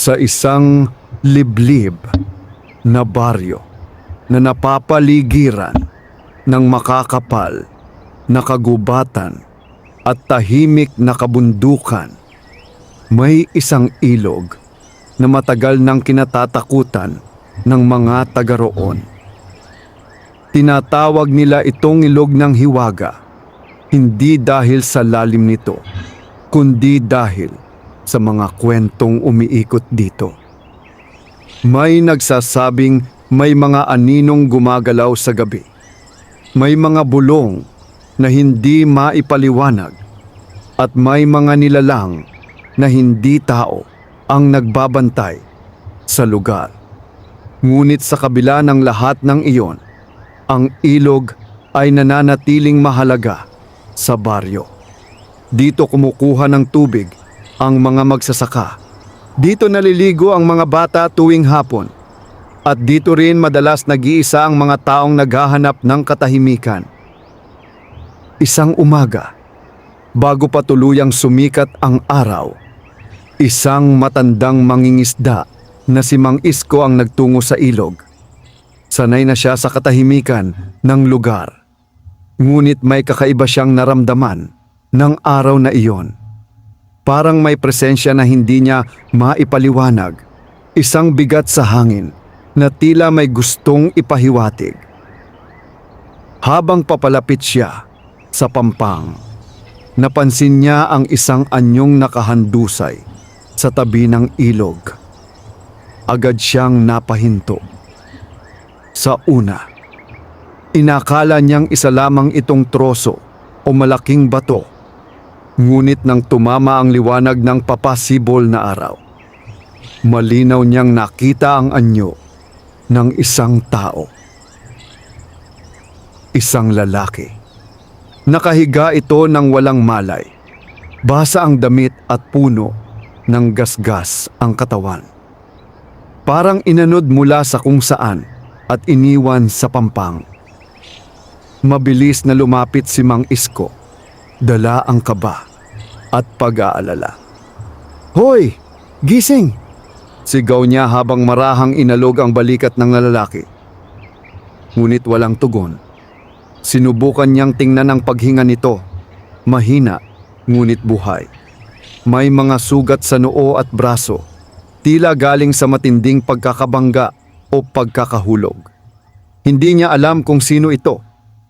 Sa isang liblib na baryo na napapaligiran ng makakapal na kagubatan at tahimik na kabundukan, may isang ilog na matagal nang kinatatakutan ng mga taga roon. Tinatawag nila itong ilog ng hiwaga, hindi dahil sa lalim nito, kundi dahil sa mga kwentong umiikot dito. May nagsasabing may mga aninong gumagalaw sa gabi. May mga bulong na hindi maipaliwanag at may mga nilalang na hindi tao ang nagbabantay sa lugar. Ngunit sa kabila ng lahat ng iyon, ang ilog ay nananatiling mahalaga sa baryo. Dito kumukuha ng tubig ang mga magsasaka. Dito naliligo ang mga bata tuwing hapon. At dito rin madalas nag-iisa ang mga taong naghahanap ng katahimikan. Isang umaga, bago pa tuluyang sumikat ang araw, isang matandang mangingisda na si Mang Isko ang nagtungo sa ilog. Sanay na siya sa katahimikan ng lugar. Ngunit may kakaiba siyang naramdaman ng araw na iyon. Parang may presensya na hindi niya maipaliwanag. Isang bigat sa hangin na tila may gustong ipahiwatig. Habang papalapit siya sa pampang, napansin niya ang isang anyong nakahandusay sa tabi ng ilog. Agad siyang napahinto. Sa una, inakala niyang isa lamang itong troso o malaking bato. Ngunit nang tumama ang liwanag ng papasibol na araw, malinaw niyang nakita ang anyo ng isang tao. Isang lalaki. Nakahiga ito ng walang malay. Basa ang damit at puno ng gasgas ang katawan. Parang inanod mula sa kung saan at iniwan sa pampang. Mabilis na lumapit si Mang Isko, dala ang kaba at pag-aalala. "Hoy! Gising!" sigaw niya habang marahang inalog ang balikat ng lalaki. Ngunit walang tugon. Sinubukan niyang tingnan ang paghinga nito. Mahina, ngunit buhay. May mga sugat sa noo at braso, tila galing sa matinding pagkakabangga o pagkakahulog. Hindi niya alam kung sino ito,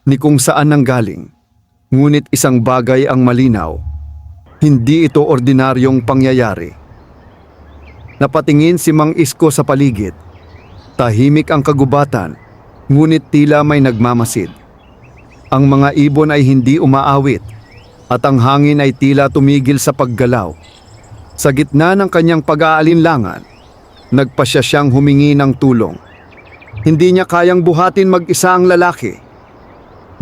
ni kung saan nanggaling. Ngunit isang bagay ang malinaw. Hindi ito ordinaryong pangyayari. Napatingin si Mang Isko sa paligid. Tahimik ang kagubatan, ngunit tila may nagmamasid. Ang mga ibon ay hindi umaawit at ang hangin ay tila tumigil sa paggalaw. Sa gitna ng kanyang pag-aalinlangan, nagpasya siyang humingi ng tulong. Hindi niya kayang buhatin mag-isa ang lalaki.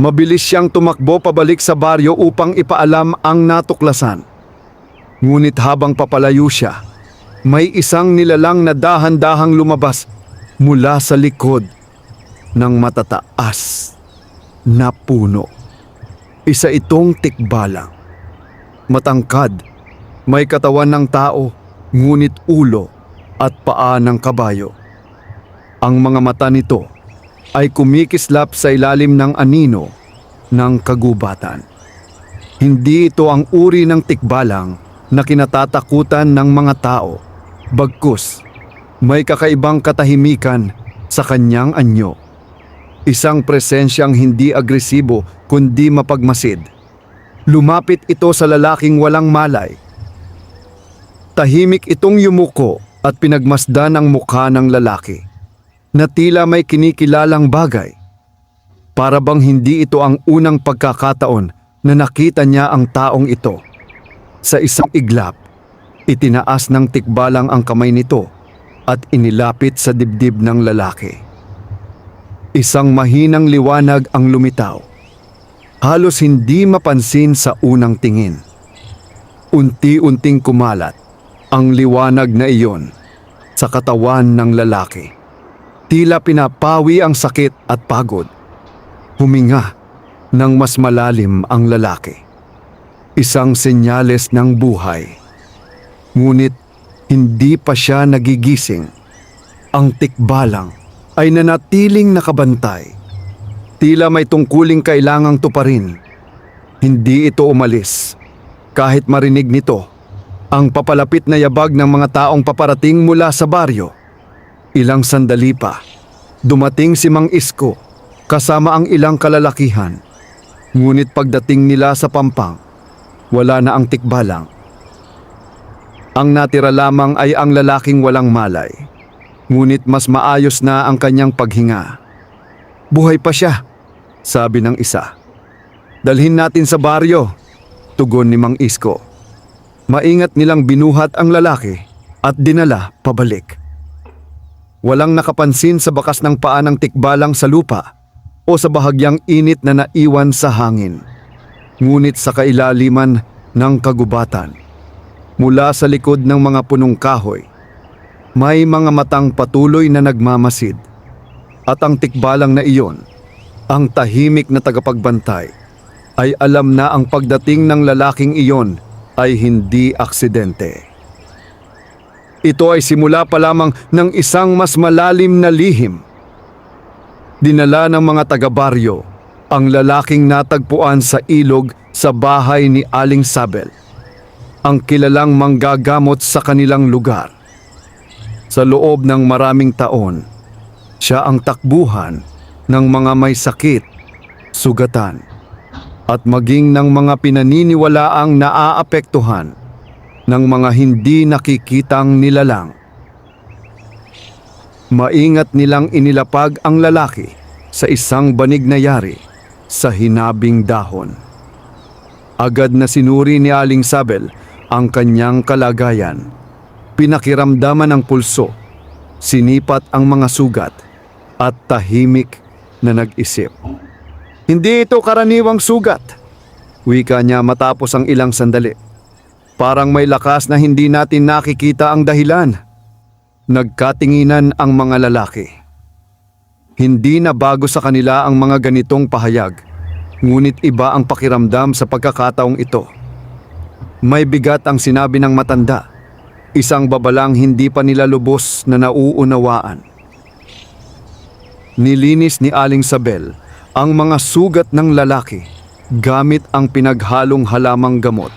Mabilis siyang tumakbo pabalik sa baryo upang ipaalam ang natuklasan. Ngunit habang papalayo siya, may isang nilalang na dahan-dahang lumabas mula sa likod ng matataas na puno. Isa itong tikbalang. Matangkad, may katawan ng tao, ngunit ulo at paa ng kabayo. Ang mga mata nito ay kumikislap sa ilalim ng anino ng kagubatan. Hindi ito ang uri ng tikbalang na kinatatakutan ng mga tao, bagkus may kakaibang katahimikan sa kanyang anyo. Isang presensyang hindi agresibo kundi mapagmasid. Lumapit ito sa lalaking walang malay. Tahimik itong yumuko at pinagmasdan ang mukha ng lalaki, na tila may kinikilalang bagay. Para bang hindi ito ang unang pagkakataon na nakita niya ang taong ito. Sa isang iglap, itinaas ng tikbalang ang kamay nito at inilapit sa dibdib ng lalaki. Isang mahinang liwanag ang lumitaw. Halos hindi mapansin sa unang tingin. Unti-unting kumalat ang liwanag na iyon sa katawan ng lalaki. Tila pinapawi ang sakit at pagod. Huminga ng mas malalim ang lalaki. Isang senyales ng buhay. Ngunit Hindi pa siya nagigising. Ang tikbalang ay nanatiling nakabantay. Tila may tungkuling kailangang tuparin. Hindi ito umalis. Kahit marinig nito ang papalapit na yabag ng mga taong paparating mula sa baryo. Ilang sandali pa, dumating si Mang Isko kasama ang ilang kalalakihan. Ngunit pagdating nila sa pampang, wala na ang tikbalang. Ang natira lamang ay ang lalaking walang malay. Ngunit mas maayos na ang kanyang paghinga. Buhay pa siya, sabi ng isa. Dalhin natin sa baryo, tugon ni Mang Isko. Maingat nilang binuhat ang lalaki at dinala pabalik. Walang nakapansin sa bakas ng paa ng tikbalang sa lupa o sa bahagyang init na naiwan sa hangin. Ngunit sa kailaliman ng kagubatan, mula sa likod ng mga punong kahoy, may mga matang patuloy na nagmamasid. At ang tikbalang na iyon, ang tahimik na tagapagbantay, ay alam na ang pagdating ng lalaking iyon ay hindi aksidente. Ito ay simula pa lamang ng isang mas malalim na lihim. Dinala ng mga taga-baryo ang lalaking natagpuan sa ilog sa bahay ni Aling Sabel, ang kilalang manggagamot sa kanilang lugar. Sa loob ng maraming taon, siya ang takbuhan ng mga may sakit, sugatan, at maging ng mga pinaniniwalaang naaapektuhan ng mga hindi nakikitang nilalang. Maingat nilang inilapag ang lalaki sa isang banig na yari sa hinabing dahon. Agad na sinuri ni Aling Sabel ang kanyang kalagayan. Pinakiramdaman ang pulso, sinipat ang mga sugat, at tahimik na nag-isip. Hindi ito karaniwang sugat, wika niya matapos ang ilang sandali. Parang may lakas na hindi natin nakikita ang dahilan. Nagkatinginan ang mga lalaki. Hindi na bago sa kanila ang mga ganitong pahayag, ngunit iba ang pakiramdam sa pagkakataong ito. May bigat ang sinabi ng matanda, isang babalang hindi pa nila lubos na nauunawaan. Nilinis ni Aling Sabel ang mga sugat ng lalaki gamit ang pinaghalong halamang gamot.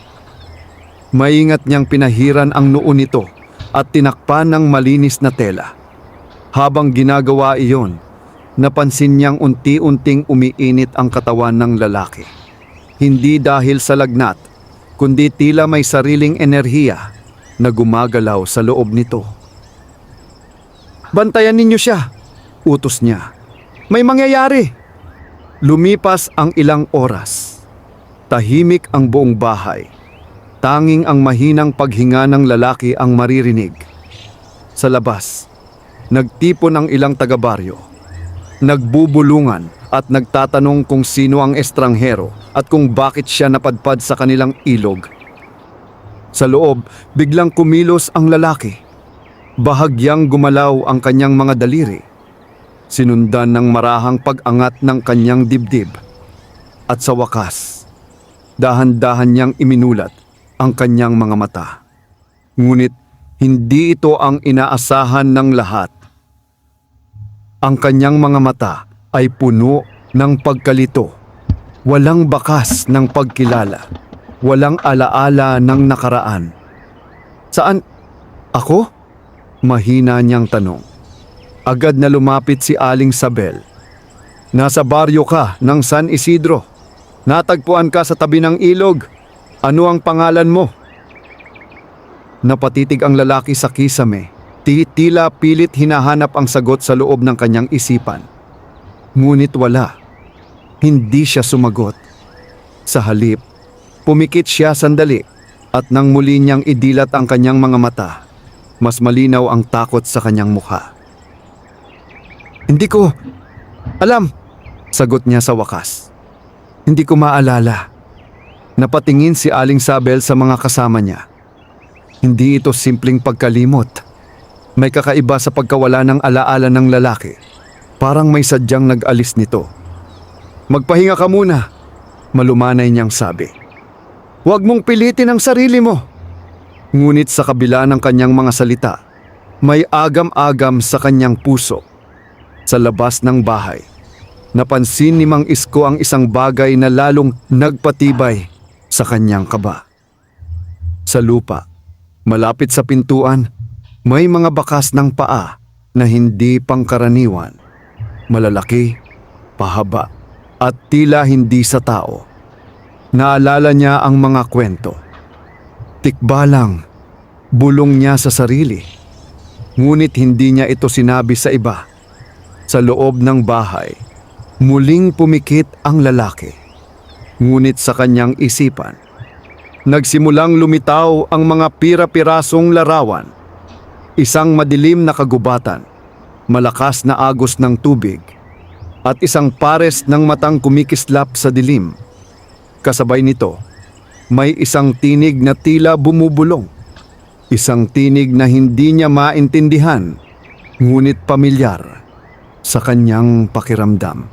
Maingat niyang pinahiran ang noo nito at tinakpan ng malinis na tela. Habang ginagawa iyon, napansin niyang unti-unting umiinit ang katawan ng lalaki. Hindi dahil sa lagnat, kundi tila may sariling enerhiya na gumagalaw sa loob nito. Bantayan ninyo siya, utos niya. May mangyayari. Lumipas ang ilang oras. Tahimik ang buong bahay. Tanging ang mahinang paghinga ng lalaki ang maririnig. Sa labas, nagtipon ang ilang taga-baryo. Nagbubulungan at nagtatanong kung sino ang estranghero at kung bakit siya napadpad sa kanilang ilog. Sa loob, biglang kumilos ang lalaki. Bahagyang gumalaw ang kanyang mga daliri. Sinundan ng marahang pag-angat ng kanyang dibdib. At sa wakas, dahan-dahan niyang iminulat ang kanyang mga mata. Ngunit hindi ito ang inaasahan ng lahat. Ang kanyang mga mata ay puno ng pagkalito. Walang bakas ng pagkilala. Walang alaala ng nakaraan. Saan? Ako? Mahina niyang tanong. Agad na lumapit si Aling Sabel. Nasa baryo ka ng San Isidro. Natagpuan ka sa tabi ng ilog. Ano ang pangalan mo? Napatitig ang lalaki sa kisame. Tila pilit hinahanap ang sagot sa loob ng kanyang isipan. Ngunit wala. Hindi siya sumagot. Sa halip, pumikit siya sandali at nang muli niyang idilat ang kanyang mga mata, mas malinaw ang takot sa kanyang mukha. Hindi ko alam, sagot niya sa wakas. Hindi ko maalala. Napatingin si Aling Sabel sa mga kasama niya. Hindi ito simpleng pagkalimot. May kakaiba sa pagkawala ng alaala ng lalaki. Parang may sadyang nag-alis nito. Magpahinga ka muna, malumanay niyang sabi. Huwag mong pilitin ang sarili mo. Ngunit sa kabila ng kanyang mga salita, may agam-agam sa kanyang puso. Sa labas ng bahay, napansin ni Mang Isko ang isang bagay na lalong nagpatibay sa kanyang kaba. Sa lupa, malapit sa pintuan, may mga bakas ng paa na hindi pangkaraniwan. Malalaki, pahaba, at tila hindi sa tao. Naalala niya ang mga kwento. Tikbalang, bulong niya sa sarili. Ngunit hindi niya ito sinabi sa iba. Sa loob ng bahay, muling pumikit ang lalaki. Ngunit sa kanyang isipan, nagsimulang lumitaw ang mga pira-pirasong larawan. Isang madilim na kagubatan, malakas na agos ng tubig, at isang pares ng matang kumikislap sa dilim. Kasabay nito, may isang tinig na tila bumubulong. Isang tinig na hindi niya maintindihan, ngunit pamilyar sa kanyang pakiramdam.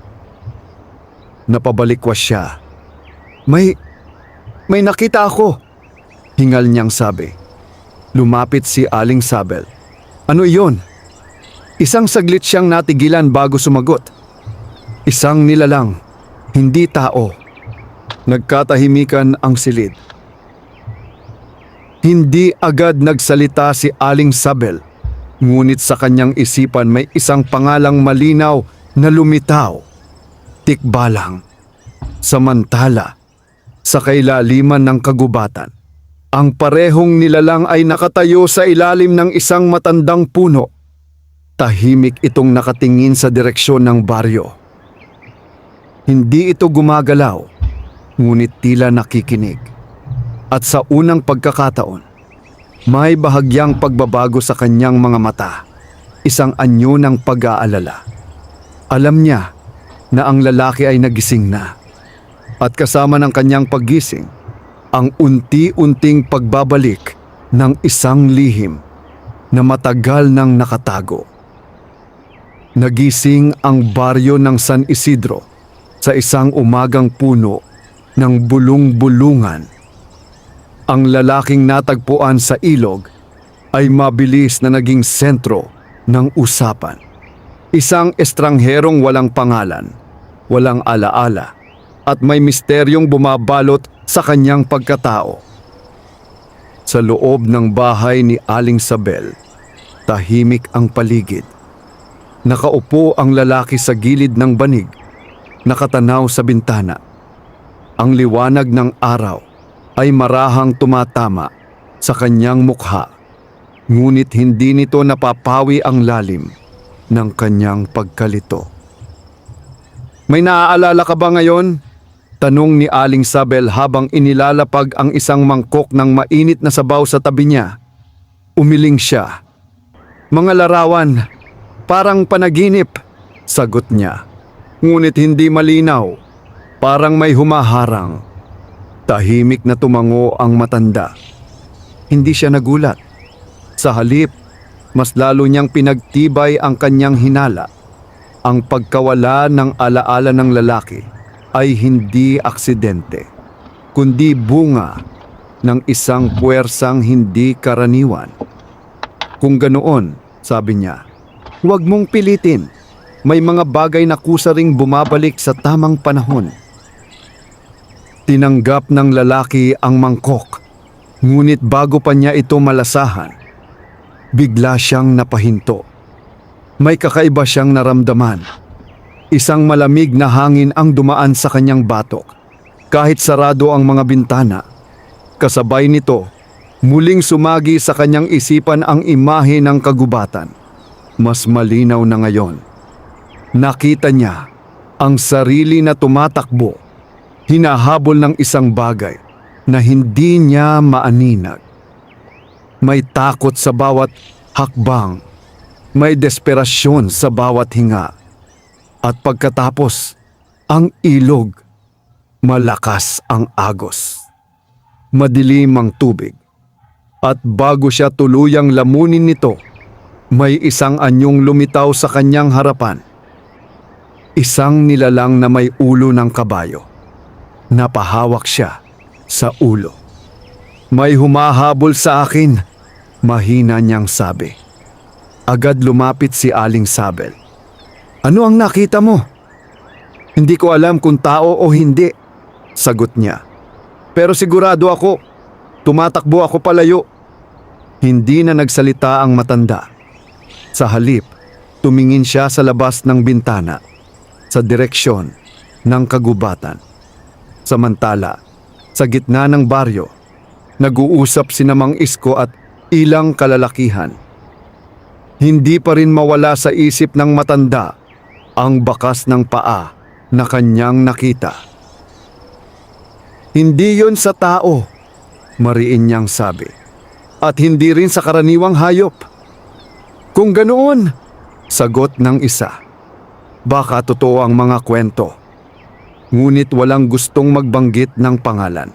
Napabalikwas siya. May nakita ako, hingal niyang sabi. Lumapit si Aling Sabel. Ano iyon? Isang saglit siyang natigilan bago sumagot. Isang nilalang, hindi tao. Nagkatahimikan ang silid. Hindi agad nagsalita si Aling Sabel, ngunit sa kanyang isipan may isang pangalang malinaw na lumitaw. Tikbalang. Samantala, sa kailaliman ng kagubatan, ang parehong nilalang ay nakatayo sa ilalim ng isang matandang puno. Tahimik itong nakatingin sa direksyon ng baryo. Hindi ito gumagalaw, ngunit tila nakikinig. At sa unang pagkakataon, may bahagyang pagbabago sa kanyang mga mata, isang anyo ng pag-aalala. Alam niya na ang lalaki ay nagising na. At kasama ng kanyang paggising, ang unti-unting pagbabalik ng isang lihim na matagal nang nakatago. Nagising ang baryo ng San Isidro sa isang umagang puno ng bulung-bulungan. Ang lalaking natagpuan sa ilog ay mabilis na naging sentro ng usapan. Isang estrangherong walang pangalan, walang alaala, at may misteryong bumabalot sa kanyang pagkatao. Sa loob ng bahay ni Aling Sabel, tahimik ang paligid. Nakaupo ang lalaki sa gilid ng banig, nakatanaw sa bintana. Ang liwanag ng araw ay marahang tumatama sa kanyang mukha, ngunit hindi nito napapawi ang lalim ng kanyang pagkalito. May naaalala ka ba ngayon? Tanong ni Aling Sabel habang inilalapag ang isang mangkok ng mainit na sabaw sa tabi niya. Umiling siya. Mga larawan, parang panaginip, sagot niya. Ngunit hindi malinaw, parang may humaharang. Tahimik na tumango ang matanda. Hindi siya nagulat. Sa halip, mas lalo niyang pinagtibay ang kanyang hinala. Ang pagkawala ng alaala ng lalaki ay hindi aksidente, kundi bunga ng isang puwersang hindi karaniwan. Kung ganoon, sabi niya, huwag mong pilitin. May mga bagay na kusa ring bumabalik sa tamang panahon. Tinanggap ng lalaki ang mangkok, ngunit bago pa niya ito malasahan, bigla siyang napahinto. May kakaiba siyang naramdaman. Isang malamig na hangin ang dumaan sa kanyang batok. Kahit sarado ang mga bintana, kasabay nito, muling sumagi sa kanyang isipan ang imahe ng kagubatan. Mas malinaw na ngayon. Nakita niya ang sarili na tumatakbo, hinahabol ng isang bagay na hindi niya maaninag. May takot sa bawat hakbang, may desperasyon sa bawat hinga. At pagkatapos, ang ilog, malakas ang agos. Madilim ang tubig. At bago siya tuluyang lamunin nito, may isang anyong lumitaw sa kanyang harapan. Isang nilalang na may ulo ng kabayo. Napahawak siya sa ulo. May humahabol sa akin, mahina niyang sabi. Agad lumapit si Aling Sabel. Ano ang nakita mo? Hindi ko alam kung tao o hindi, sagot niya. Pero sigurado ako, tumatakbo ako palayo. Hindi na nagsalita ang matanda. Sa halip, tumingin siya sa labas ng bintana, sa direksyon ng kagubatan. Samantala, sa gitna ng baryo, nag-uusap si Mang Isko at ilang kalalakihan. Hindi pa rin mawala sa isip ng matanda ang bakas ng paa na kanyang nakita. Hindi yon sa tao, mariin niyang sabi. At hindi rin sa karaniwang hayop. Kung ganoon, sagot ng isa. Baka totoo ang mga kwento. Ngunit walang gustong magbanggit ng pangalan.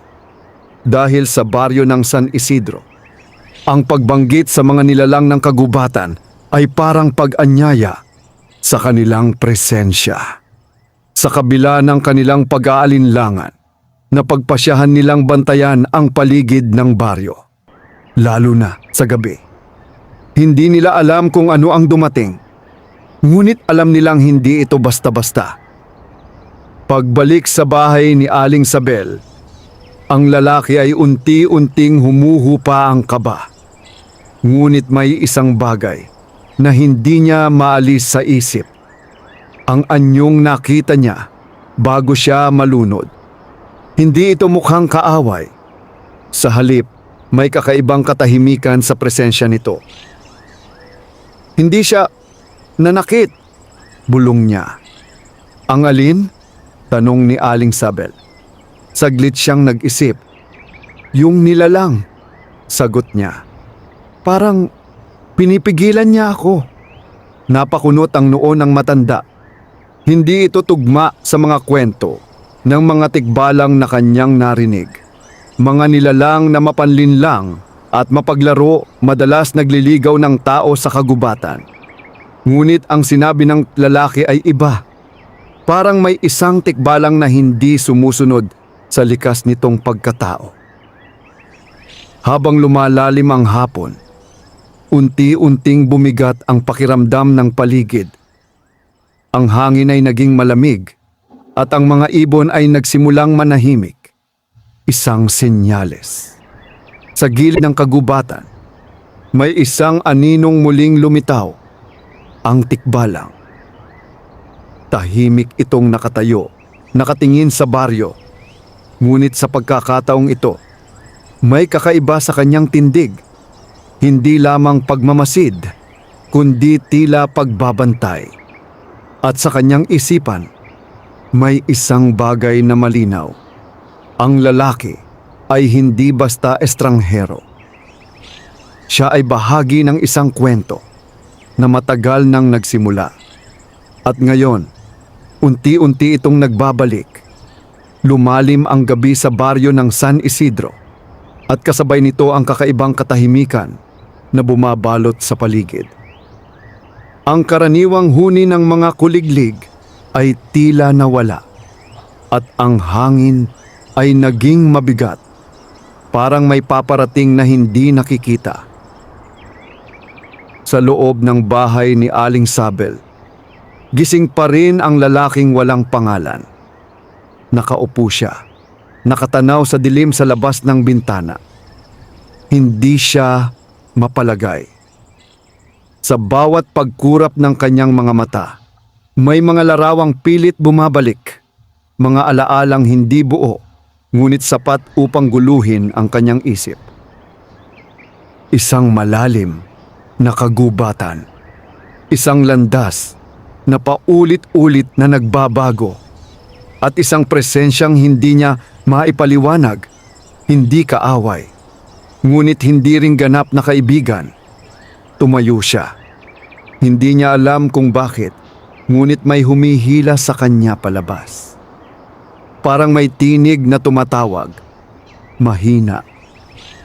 Dahil sa baryo ng San Isidro, ang pagbanggit sa mga nilalang ng kagubatan ay parang pag-anyaya sa kanilang presensya. Sa kabila ng kanilang pag-aalinlangan, napagpasyahan nilang bantayan ang paligid ng baryo. Lalo na sa gabi. Hindi nila alam kung ano ang dumating. Ngunit alam nilang hindi ito basta-basta. Pagbalik sa bahay ni Aling Sabel, ang lalaki ay unti-unting humuhupa ang kaba. Ngunit may isang bagay na hindi niya maalis sa isip. Ang anyong nakita niya bago siya malunod. Hindi ito mukhang kaaway. Sa halip, may kakaibang katahimikan sa presensya nito. Hindi siya nanakit, bulong niya. Ang alin? Tanong ni Aling Sabel. Saglit siyang nag-isip. Yung nilalang, sagot niya. Parang pinipigilan niya ako. Napakunot ang noo ng matanda. Hindi ito tugma sa mga kwento ng mga tikbalang na kanyang narinig. Mga nilalang na mapanlinlang at mapaglaro madalas nagliligaw ng tao sa kagubatan. Ngunit ang sinabi ng lalaki ay iba. Parang may isang tikbalang na hindi sumusunod sa likas nitong pagkatao. Habang lumalalim ang hapon, unti-unting bumigat ang pakiramdam ng paligid. Ang hangin ay naging malamig at ang mga ibon ay nagsimulang manahimik. Isang senyales. Sa gilid ng kagubatan, may isang aninong muling lumitaw, ang tikbalang. Tahimik itong nakatayo, nakatingin sa baryo. Ngunit sa pagkakataong ito, may kakaiba sa kanyang tindig. Hindi lamang pagmamasid, kundi tila pagbabantay. At sa kanyang isipan, may isang bagay na malinaw. Ang lalaki ay hindi basta estranghero. Siya ay bahagi ng isang kwento na matagal nang nagsimula. At ngayon, unti-unti itong nagbabalik. Lumalim ang gabi sa baryo ng San Isidro at kasabay nito ang kakaibang katahimikan na bumabalot sa paligid. Ang karaniwang huni ng mga kuliglig ay tila nawala at ang hangin ay naging mabigat, parang may paparating na hindi nakikita. Sa loob ng bahay ni Aling Sabel, gising pa rin ang lalaking walang pangalan. Nakaupo siya, nakatanaw sa dilim sa labas ng bintana. Hindi siya mapalagay. Sa bawat pagkurap ng kanyang mga mata, may mga larawang pilit bumabalik, mga alaalang hindi buo, ngunit sapat upang guluhin ang kanyang isip. Isang malalim na kagubatan, isang landas na paulit-ulit na nagbabago, at isang presensyang hindi niya maipaliwanag, hindi kaaway, ngunit hindi rin ganap na kaibigan. Tumayo siya. Hindi niya alam kung bakit, ngunit may humihila sa kanya palabas. Parang may tinig na tumatawag, mahina,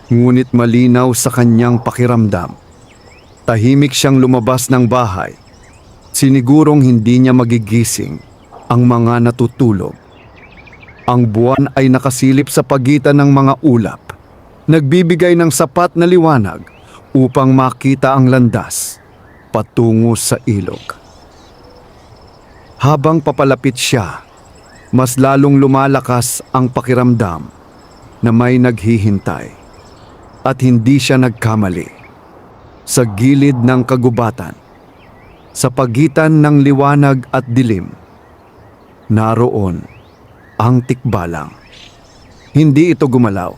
ngunit malinaw sa kanyang pakiramdam. Tahimik siyang lumabas ng bahay. Sinigurong hindi niya magigising ang mga natutulog. Ang buwan ay nakasilip sa pagitan ng mga ulap, nagbibigay ng sapat na liwanag upang makita ang landas patungo sa ilog. Habang papalapit siya, mas lalong lumalakas ang pakiramdam na may naghihintay at hindi siya nagkamali. Sa gilid ng kagubatan, sa pagitan ng liwanag at dilim, naroon ang tikbalang. Hindi ito gumalaw.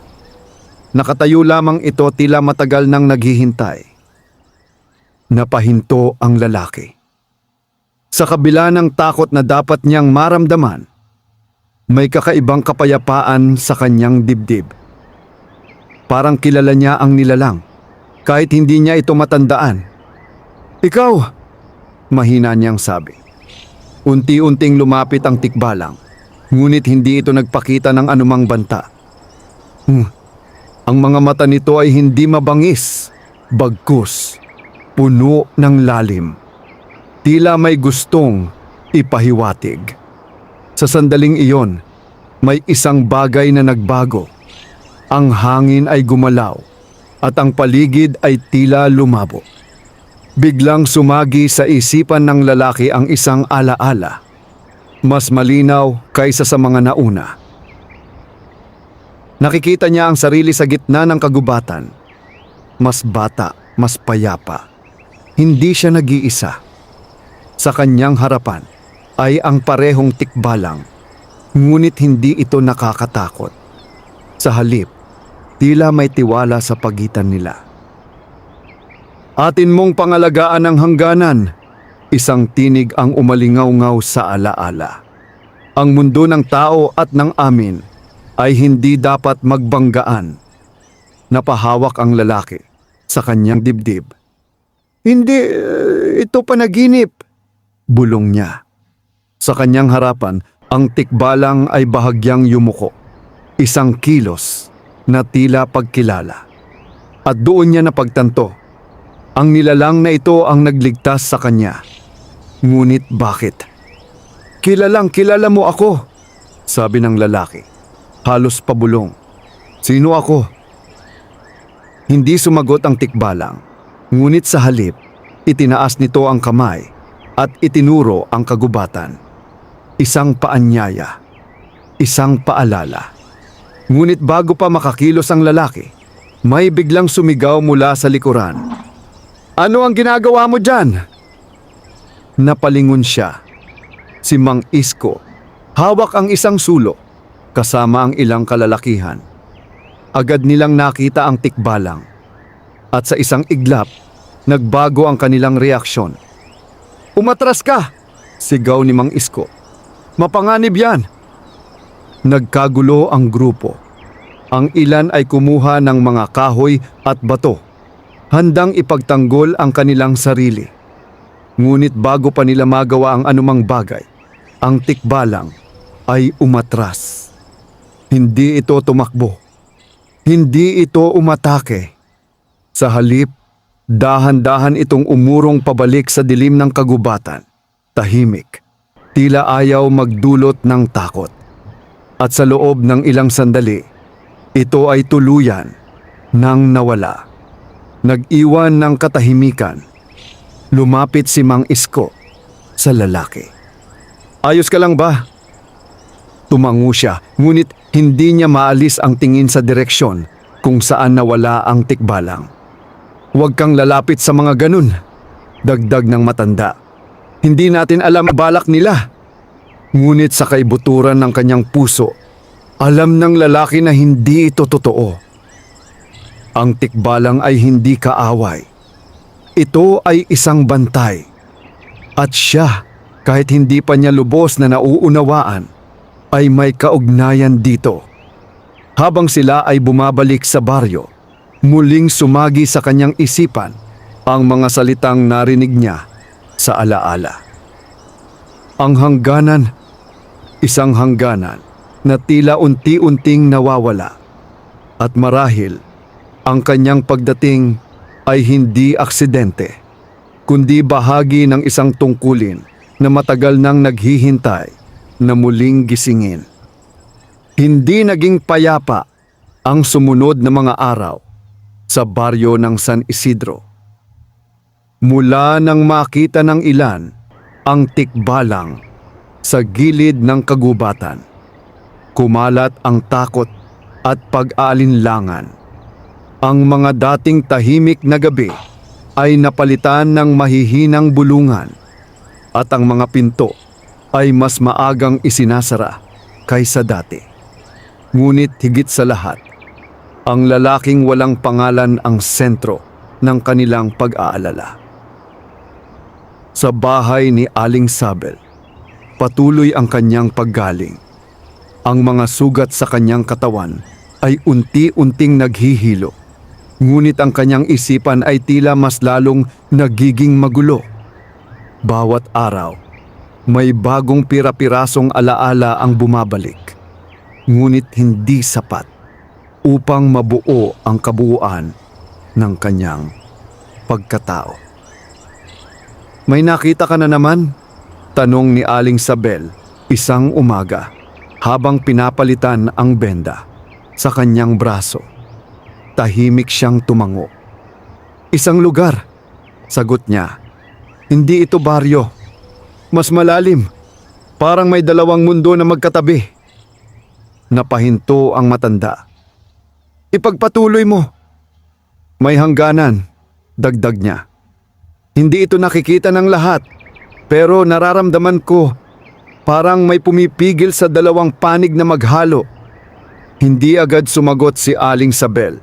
Nakatayo lamang ito, tila matagal nang naghihintay. Napahinto ang lalaki. Sa kabila ng takot na dapat niyang maramdaman, may kakaibang kapayapaan sa kanyang dibdib. Parang kilala niya ang nilalang, kahit hindi niya ito matandaan. "Ikaw!" mahina niyang sabi. Unti-unting lumapit ang tikbalang, ngunit hindi ito nagpakita ng anumang banta. Ang mga mata nito ay hindi mabangis, bagkus, puno ng lalim. Tila may gustong ipahiwatig. Sa sandaling iyon, may isang bagay na nagbago. Ang hangin ay gumalaw at ang paligid ay tila lumabo. Biglang sumagi sa isipan ng lalaki ang isang alaala. Mas malinaw kaysa sa mga nauna. Nakikita niya ang sarili sa gitna ng kagubatan. Mas bata, mas payapa. Hindi siya nag-iisa. Sa kanyang harapan ay ang parehong tikbalang, ngunit hindi ito nakakatakot. Sa halip, tila may tiwala sa pagitan nila. "Atin mong pangalagaan ang hangganan," isang tinig ang umalingaw-ngaw sa alaala. "Ang mundo ng tao at ng amin ay hindi dapat magbanggaan." Napahawak ang lalaki sa kanyang dibdib. "Hindi, ito panaginip," bulong niya. Sa kanyang harapan, ang tikbalang ay bahagyang yumuko. Isang kilos na tila pagkilala. At doon niya napagtanto, ang nilalang na ito ang nagligtas sa kanya. Ngunit bakit? "Kilalang kilala mo ako," sabi ng lalaki. Halos pabulong. "Sino ako?" Hindi sumagot ang tikbalang, ngunit sa halip, itinaas nito ang kamay at itinuro ang kagubatan. Isang paanyaya, isang paalala. Ngunit bago pa makakilos ang lalaki, may biglang sumigaw mula sa likuran. "Ano ang ginagawa mo dyan?" Napalingon siya. Si Mang Isko, hawak ang isang sulo, kasama ang ilang kalalakihan. Agad nilang nakita ang tikbalang. At sa isang iglap, nagbago ang kanilang reaksyon. "Umatras ka!" sigaw ni Mang Isko. "Mapanganib yan!" Nagkagulo ang grupo. Ang ilan ay kumuha ng mga kahoy at bato, handang ipagtanggol ang kanilang sarili. Ngunit bago pa nila magawa ang anumang bagay, ang tikbalang ay umatras. Hindi ito tumakbo. Hindi ito umatake. Sa halip, dahan-dahan itong umurong pabalik sa dilim ng kagubatan. Tahimik, tila ayaw magdulot ng takot. At sa loob ng ilang sandali, ito ay tuluyan nang nawala. Nag-iwan ng katahimikan. Lumapit si Mang Isko sa lalaki. "Ayos ka lang ba?" Tumango siya, ngunit hindi niya maalis ang tingin sa direksyon kung saan nawala ang tikbalang. "Huwag kang lalapit sa mga ganun," dagdag ng matanda. "Hindi natin alam ang balak nila." Ngunit sa kaibuturan ng kanyang puso, alam ng lalaki na hindi ito totoo. Ang tikbalang ay hindi kaaway. Ito ay isang bantay. At siya, kahit hindi pa niya lubos na nauunawaan, ay may kaugnayan dito. Habang sila ay bumabalik sa baryo, muling sumagi sa kanyang isipan ang mga salitang narinig niya sa alaala. Ang hangganan, isang hangganan na tila unti-unting nawawala. At marahil, ang kanyang pagdating ay hindi aksidente, kundi bahagi ng isang tungkulin na matagal nang naghihintay na muling gisingin. Hindi naging payapa, ang sumunod na mga araw sa baryo ng San Isidro. Mula nang makita ng ilan ang tikbalang sa gilid ng kagubatan, kumalat ang takot at pag-aalinlangan. Ang mga dating tahimik na gabi ay napalitan ng mahihinang bulungan at ang mga pinto ay mas maagang isinasara kaysa dati. Ngunit higit sa lahat, ang lalaking walang pangalan ang sentro ng kanilang pag-aalala. Sa bahay ni Aling Sabel, patuloy ang kanyang paggaling. Ang mga sugat sa kanyang katawan ay unti-unting naghihilo, ngunit ang kanyang isipan ay tila mas lalong nagiging magulo. Bawat araw, may bagong pira-pirasong alaala ang bumabalik, ngunit hindi sapat upang mabuo ang kabuuan ng kanyang pagkatao. "May nakita ka na naman?" tanong ni Aling Sabel isang umaga habang pinapalitan ang benda sa kanyang braso. Tahimik siyang tumango. "Isang lugar," sagot niya. "Hindi ito baryo. Mas malalim. Parang may dalawang mundo na magkatabi." Napahinto ang matanda. "Ipagpatuloy mo." "May hangganan," dagdag niya. "Hindi ito nakikita ng lahat, pero nararamdaman ko parang may pumipigil sa dalawang panig na maghalo." Hindi agad sumagot si Aling Sabel.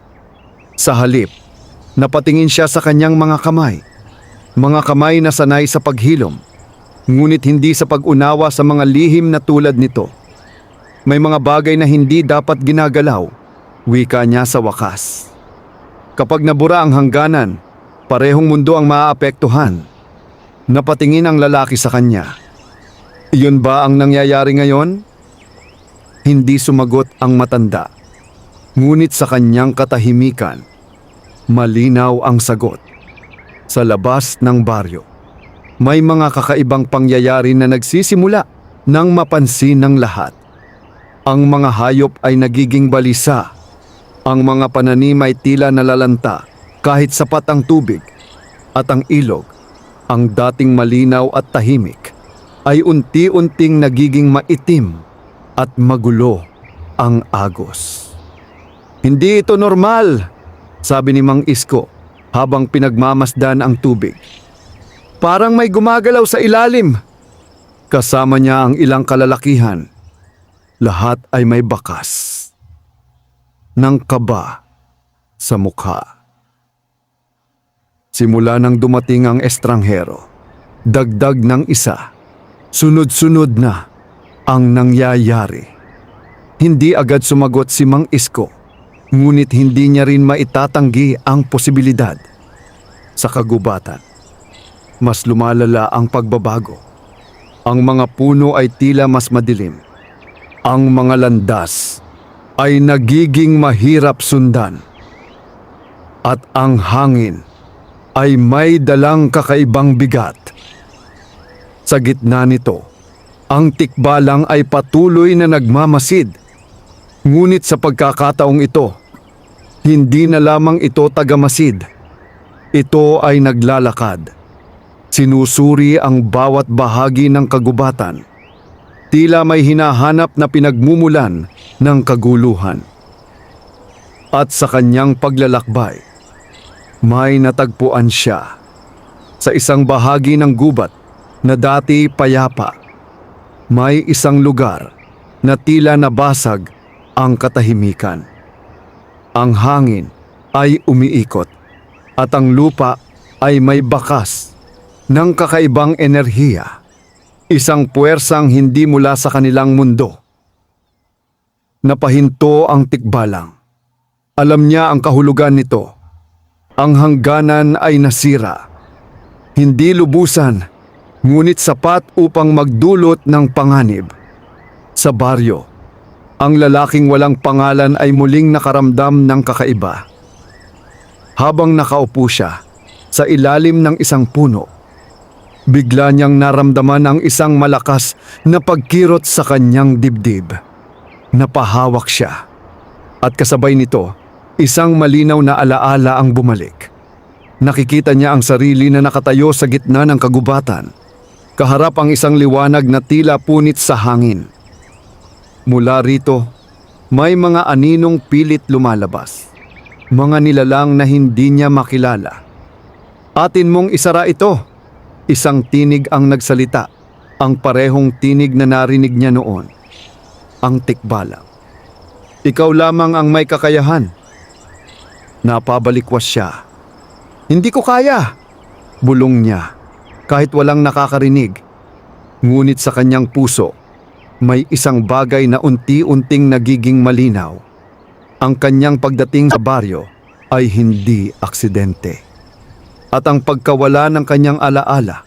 Sa halip, napatingin siya sa kanyang mga kamay. Mga kamay na sanay sa paghilom, ngunit hindi sa pag-unawa sa mga lihim na tulad nito. "May mga bagay na hindi dapat ginagalaw," wika niya sa wakas. "Kapag nabura ang hangganan, parehong mundo ang maaapektuhan." Napatingin ang lalaki sa kanya. "Iyon ba ang nangyayari ngayon?" Hindi sumagot ang matanda. Ngunit sa kanyang katahimikan, malinaw ang sagot. Sa labas ng baryo, may mga kakaibang pangyayari na nagsisimula nang mapansin ng lahat. Ang mga hayop ay nagiging balisa. Ang mga pananim ay tila nalalanta kahit sapat ang tubig. At ang ilog, ang dating malinaw at tahimik, ay unti-unting nagiging maitim at magulo ang agos. "Hindi ito normal," sabi ni Mang Isko habang pinagmamasdan ang tubig. "Parang may gumagalaw sa ilalim." Kasama niya ang ilang kalalakihan. Lahat ay may bakas ng kaba sa mukha. Simula nang dumating ang estranghero, dagdag ng isa, sunod-sunod na ang nangyayari. Hindi agad sumagot si Mang Isko, ngunit hindi niya rin maitatanggi ang posibilidad. Sa kagubatan, mas lumalala ang pagbabago. Ang mga puno ay tila mas madilim. Ang mga landas ay nagiging mahirap sundan. At ang hangin ay may dalang kakaibang bigat. Sa gitna nito, ang tikbalang ay patuloy na nagmamasid. Ngunit sa pagkakataong ito, hindi na lamang ito tagamasid. Ito ay naglalakad. Sinusuri ang bawat bahagi ng kagubatan. Tila may hinahanap na pinagmumulan ng kaguluhan. At sa kanyang paglalakbay, may natagpuan siya. Sa isang bahagi ng gubat na dati payapa, may isang lugar na tila nabasag ang katahimikan. Ang hangin ay umiikot at ang lupa ay may bakas ng kakaibang enerhiya. Isang puwersang hindi mula sa kanilang mundo. Napahinto ang tikbalang. Alam niya ang kahulugan nito. Ang hangganan ay nasira. Hindi lubusan, ngunit sapat upang magdulot ng panganib. Sa baryo, ang lalaking walang pangalan ay muling nakaramdam ng kakaiba. Habang nakaupo siya sa ilalim ng isang puno, bigla niyang naramdaman ang isang malakas na pagkirot sa kanyang dibdib. Napahawak siya. At kasabay nito, isang malinaw na alaala ang bumalik. Nakikita niya ang sarili na nakatayo sa gitna ng kagubatan. Kaharap ang isang liwanag na tila punit sa hangin. Mula rito, may mga aninong pilit lumalabas. Mga nilalang na hindi niya makilala. Atin mong isara ito. Isang tinig ang nagsalita. Ang parehong tinig na narinig niya noon. Ang tikbalang. Ikaw lamang ang may kakayahan. Napabalikwas siya. Hindi ko kaya, bulong niya, kahit walang nakakarinig. Ngunit sa kanyang puso, may isang bagay na unti-unting nagiging malinaw. Ang kanyang pagdating sa baryo ay hindi aksidente. At ang pagkawala ng kanyang alaala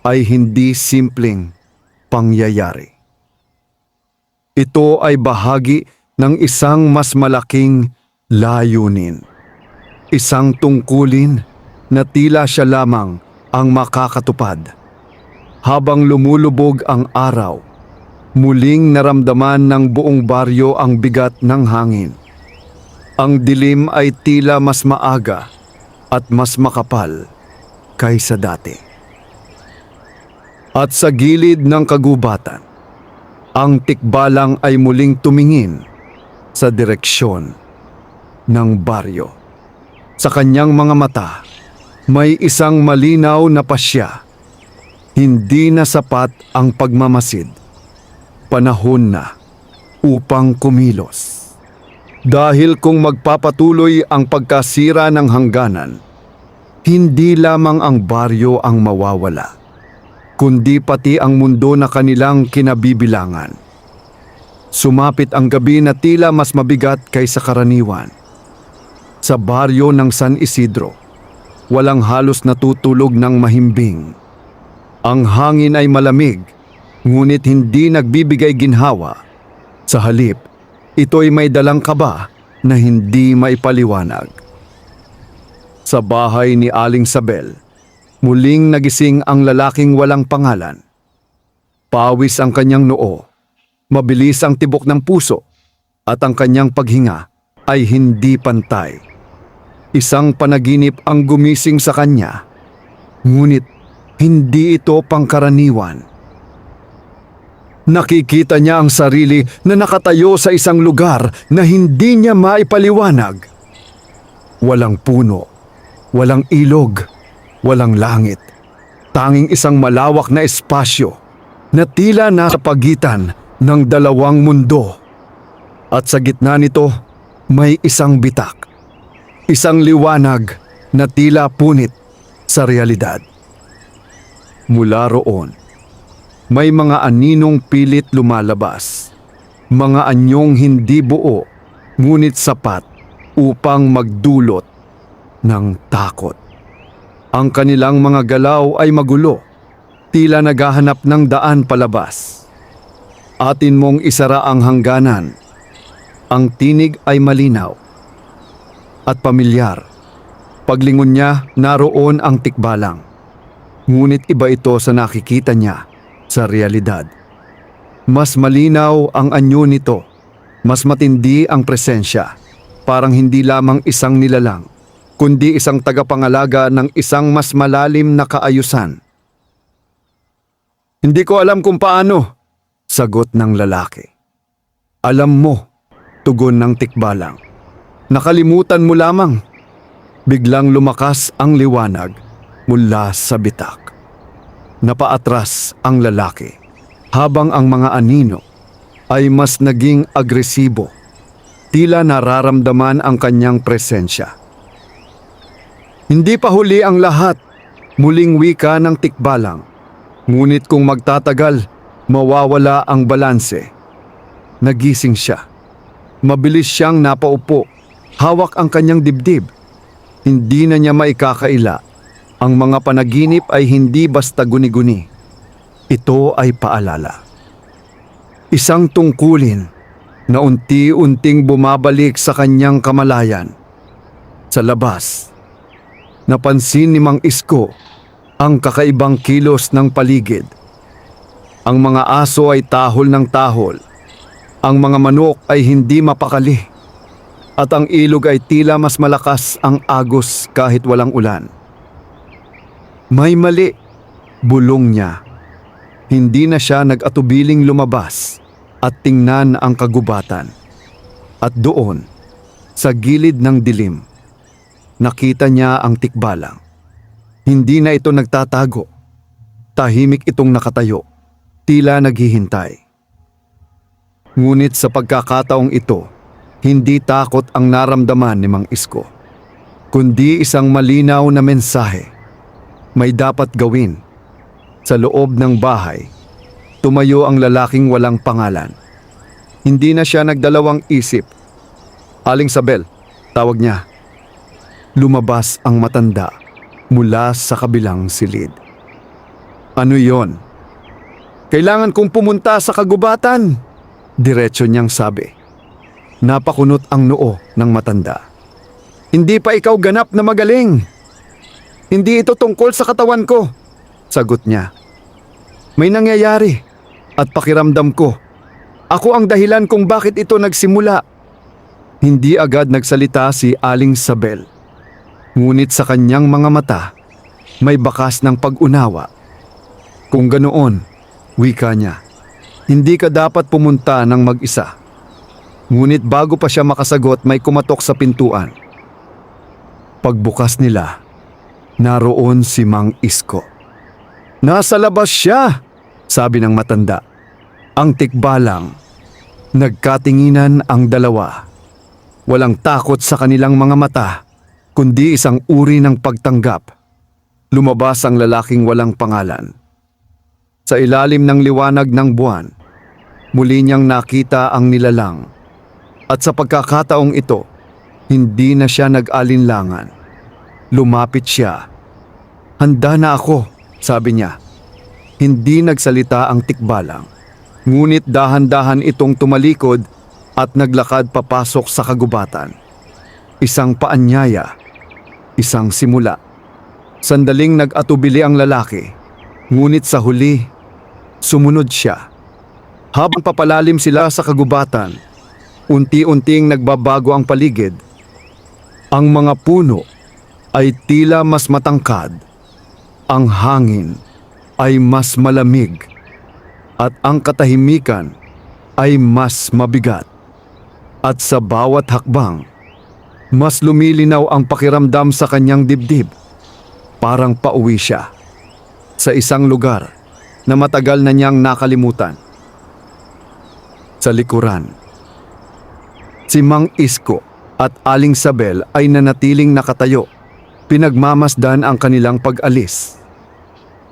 ay hindi simpleng pangyayari. Ito ay bahagi ng isang mas malaking layunin. Isang tungkulin na tila siya lamang ang makakatupad. Habang lumulubog ang araw, muling naramdaman ng buong baryo ang bigat ng hangin. Ang dilim ay tila mas maaga at mas makapal kaysa dati. At sa gilid ng kagubatan, ang tikbalang ay muling tumingin sa direksyon ng baryo. Sa kanyang mga mata, may isang malinaw na pasya. Hindi na sapat ang pagmamasid. Panahon na upang kumilos. Dahil kung magpapatuloy ang pagkasira ng hangganan, hindi lamang ang baryo ang mawawala, kundi pati ang mundo na kanilang kinabibilangan. Sumapit ang gabi na tila mas mabigat kaysa karaniwan. Sa baryo ng San Isidro, walang halos natutulog ng mahimbing. Ang hangin ay malamig, ngunit hindi nagbibigay ginhawa. Sa halip, ito'y may dalang kaba na hindi maipaliwanag. Sa bahay ni Aling Sabel, muling nagising ang lalaking walang pangalan. Pawis ang kanyang noo, mabilis ang tibok ng puso, at ang kanyang paghinga ay hindi pantay. Isang panaginip ang gumising sa kanya, ngunit hindi ito pangkaraniwan. Nakikita niya ang sarili na nakatayo sa isang lugar na hindi niya maipaliwanag. Walang puno, walang ilog, walang langit. Tanging isang malawak na espasyo na tila nasa pagitan ng dalawang mundo. At sa gitna nito, may isang bitak. Isang liwanag na tila punit sa realidad. Mula roon, may mga aninong pilit lumalabas. Mga anyong hindi buo, ngunit sapat upang magdulot ng takot. Ang kanilang mga galaw ay magulo, tila naghahanap ng daan palabas. Atin mong isara ang hangganan. Ang tinig ay malinaw at pamilyar. Paglingon niya, naroon ang tikbalang. Ngunit iba ito sa nakikita niya sa realidad. Mas malinaw ang anyo nito. Mas matindi ang presensya. Parang hindi lamang isang nilalang, kundi isang tagapangalaga ng isang mas malalim na kaayusan. Hindi ko alam kung paano, sagot ng lalaki. Alam mo, tugon ng tikbalang. Nakalimutan mo lamang. Biglang lumakas ang liwanag mula sa bitak. Napaatras ang lalaki, habang ang mga anino ay mas naging agresibo. Tila nararamdaman ang kanyang presensya. Hindi pa huli ang lahat, muling wika ng tikbalang. Ngunit kung magtatagal, mawawala ang balanse. Nagising siya. Mabilis siyang napaupo. Hawak ang kanyang dibdib. Hindi na niya maikakaila. Ang mga panaginip ay hindi basta guni-guni. Ito ay paalala. Isang tungkulin na unti-unting bumabalik sa kanyang kamalayan. Sa labas, napansin ni Mang Isko ang kakaibang kilos ng paligid. Ang mga aso ay tahol ng tahol. Ang mga manok ay hindi mapakali. at ang ilog ay tila mas malakas ang agos kahit walang ulan. May mali, bulong niya. Hindi na siya nag-atubiling lumabas at tingnan ang kagubatan. At doon, sa gilid ng dilim, nakita niya ang tikbalang. Hindi na ito nagtatago. Tahimik itong nakatayo, tila naghihintay. Ngunit sa pagkakataong ito, hindi takot ang naramdaman ni Mang Isko, kundi isang malinaw na mensahe. May dapat gawin. Sa loob ng bahay, tumayo ang lalaking walang pangalan. Hindi na siya nagdalawang isip. Aling Sabel, tawag niya. Lumabas ang matanda mula sa kabilang silid. Ano yon? Kailangan kong pumunta sa kagubatan, diretso niyang sabi. Napakunot ang noo ng matanda. Hindi pa ikaw ganap na magaling. Hindi ito tungkol sa katawan ko, sagot niya. May nangyayari at pakiramdam ko. Ako ang dahilan kung bakit ito nagsimula. Hindi agad nagsalita si Aling Sabel. Ngunit sa kanyang mga mata, may bakas ng pag-unawa. Kung ganoon, wika niya, hindi ka dapat pumunta ng mag-isa. Ngunit bago pa siya makasagot, may kumatok sa pintuan. Pagbukas nila, naroon si Mang Isko. Nasa labas siya, sabi ng matanda. Ang tikbalang, nagkatinginan ang dalawa. Walang takot sa kanilang mga mata, kundi isang uri ng pagtanggap. Lumabas ang lalaking walang pangalan. Sa ilalim ng liwanag ng buwan, muli niyang nakita ang nilalang. At sa pagkakataong ito, hindi na siya nag-alinlangan. Lumapit siya. Handa na ako, sabi niya. Hindi nagsalita ang tikbalang. Ngunit dahan-dahan itong tumalikod at naglakad papasok sa kagubatan. Isang paanyaya, isang simula. Sandaling nag-atubili ang lalaki, ngunit sa huli, sumunod siya. Habang papalalim sila sa kagubatan, unti-unting nagbabago ang paligid. Ang mga puno ay tila mas matangkad. Ang hangin ay mas malamig. At ang katahimikan ay mas mabigat. At sa bawat hakbang, mas lumilinaw ang pakiramdam sa kanyang dibdib. Parang pauwi siya sa isang lugar na matagal na niyang nakalimutan. Sa likuran, si Mang Isko at Aling Sabel ay nanatiling nakatayo. Pinagmamasdan ang kanilang pag-alis.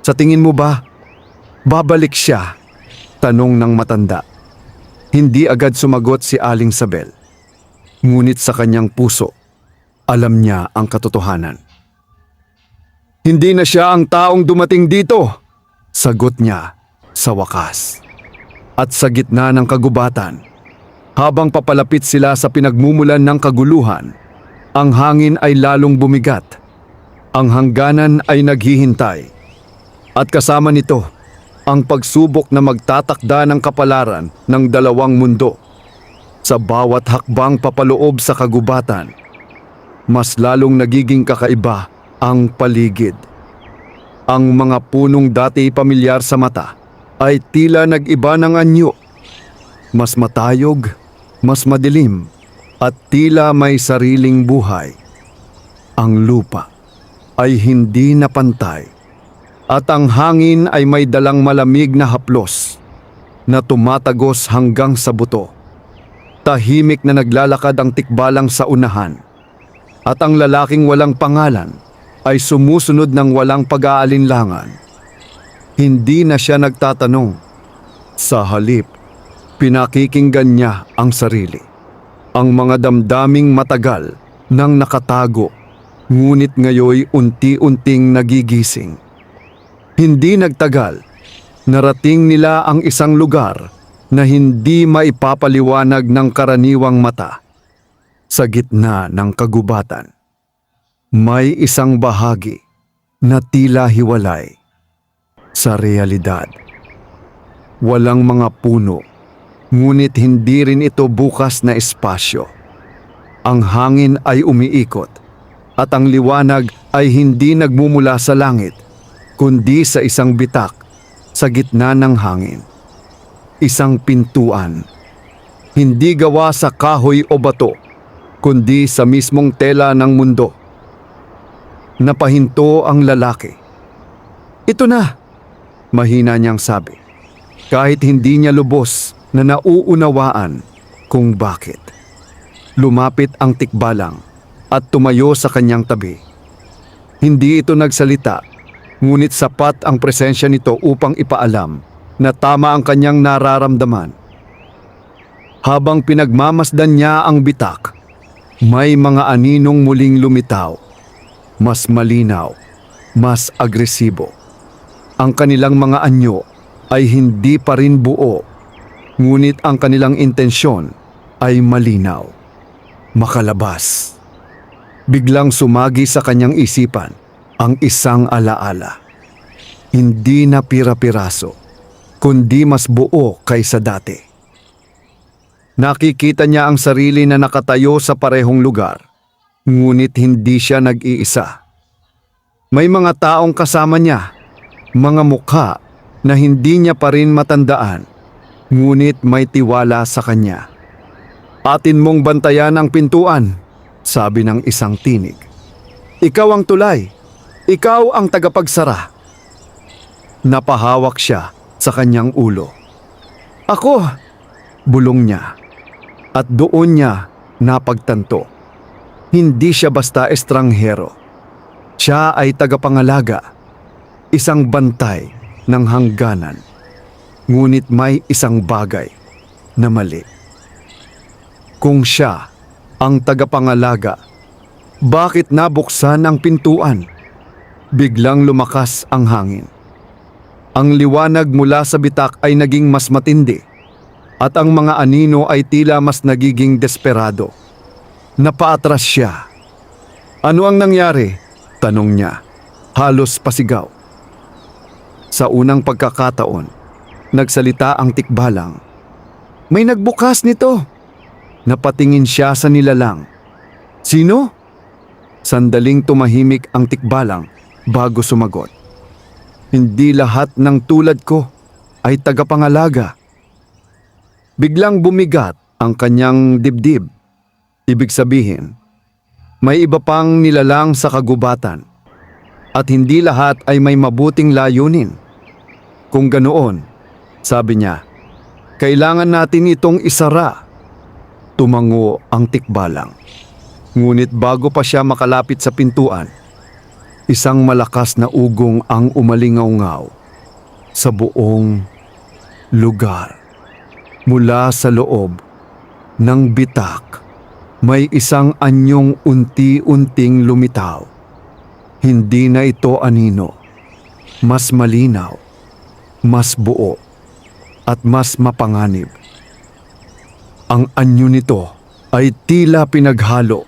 Sa tingin mo ba, babalik siya? Tanong ng matanda. Hindi agad sumagot si Aling Sabel. Ngunit sa kanyang puso, alam niya ang katotohanan. Hindi na siya ang taong dumating dito, sagot niya sa wakas. At sa gitna ng kagubatan, habang papalapit sila sa pinagmumulan ng kaguluhan, ang hangin ay lalong bumigat. Ang hangganan ay naghihintay. At kasama nito, ang pagsubok na magtatakda ng kapalaran ng dalawang mundo. Sa bawat hakbang papaloob sa kagubatan, mas lalong nagiging kakaiba ang paligid. Ang mga punong dati pamilyar sa mata ay tila nag-iba ng anyo. Mas matayog, mas madilim, at tila may sariling buhay. Ang lupa ay hindi napantay, at ang hangin ay may dalang malamig na haplos na tumatagos hanggang sa buto. Tahimik na naglalakad ang tikbalang sa unahan, at ang lalaking walang pangalan ay sumusunod ng walang pag-aalinlangan. Hindi na siya nagtatanong. Sa halip, pinakikinggan niya ang sarili. Ang mga damdaming matagal nang nakatago, ngunit ngayoy unti-unting nagigising. Hindi nagtagal, narating nila ang isang lugar na hindi maipapaliwanag ng karaniwang mata. Sa gitna ng kagubatan, may isang bahagi na tila hiwalay sa realidad. Walang mga puno, ngunit hindi rin ito bukas na espasyo. Ang hangin ay umiikot at ang liwanag ay hindi nagmumula sa langit, kundi sa isang bitak sa gitna ng hangin. Isang pintuan. Hindi gawa sa kahoy o bato, kundi sa mismong tela ng mundo. Napahinto ang lalaki. "Ito na," mahina niyang sabi, kahit hindi niya lubos na nauunawaan kung bakit. Lumapit ang tikbalang at tumayo sa kanyang tabi. Hindi ito nagsalita, ngunit sapat ang presensya nito upang ipaalam na tama ang kanyang nararamdaman. Habang pinagmamasdan niya ang bitak, may mga aninong muling lumitaw, mas malinaw, mas agresibo. Ang kanilang mga anyo ay hindi pa rin buo, ngunit ang kanilang intensyon ay malinaw, makalabas. Biglang sumagi sa kanyang isipan ang isang alaala. Hindi na pira-piraso, kundi mas buo kaysa dati. Nakikita niya ang sarili na nakatayo sa parehong lugar, ngunit hindi siya nag-iisa. May mga taong kasama niya, mga mukha na hindi niya pa rin matandaan, ngunit may tiwala sa kanya. "Atin mong bantayan ang pintuan," sabi ng isang tinig. "Ikaw ang tulay, ikaw ang tagapagsara." Napahawak siya sa kanyang ulo. "Ako," bulong niya. At doon niya napagtanto. Hindi siya basta estranghero. Siya ay tagapangalaga, isang bantay ng hangganan. Ngunit may isang bagay na mali. Kung siya ang tagapangalaga, bakit nabuksan ang pintuan? Biglang lumakas ang hangin. Ang liwanag mula sa bitak ay naging mas matindi, at ang mga anino ay tila mas nagiging desperado. Napaatras siya. "Ano ang nangyari?" tanong niya, halos pasigaw. Sa unang pagkakataon, nagsalita ang tikbalang. "May nagbukas nito." Napatingin siya sa nilalang. "Sino?" Sandaling tumahimik ang tikbalang bago sumagot. "Hindi lahat ng tulad ko ay tagapangalaga." Biglang bumigat ang kanyang dibdib. Ibig sabihin, may iba pang nilalang sa kagubatan, at hindi lahat ay may mabuting layunin. Kung ganoon, sabi niya, kailangan natin itong isara. Tumango ang tikbalang. Ngunit bago pa siya makalapit sa pintuan, isang malakas na ugong ang umalingaw-ngaw sa buong lugar. Mula sa loob ng bitak, may isang anyong unti-unting lumitaw. Hindi na ito anino, mas malinaw, mas buo, at mas mapanganib. Ang anyo nito ay tila pinaghalo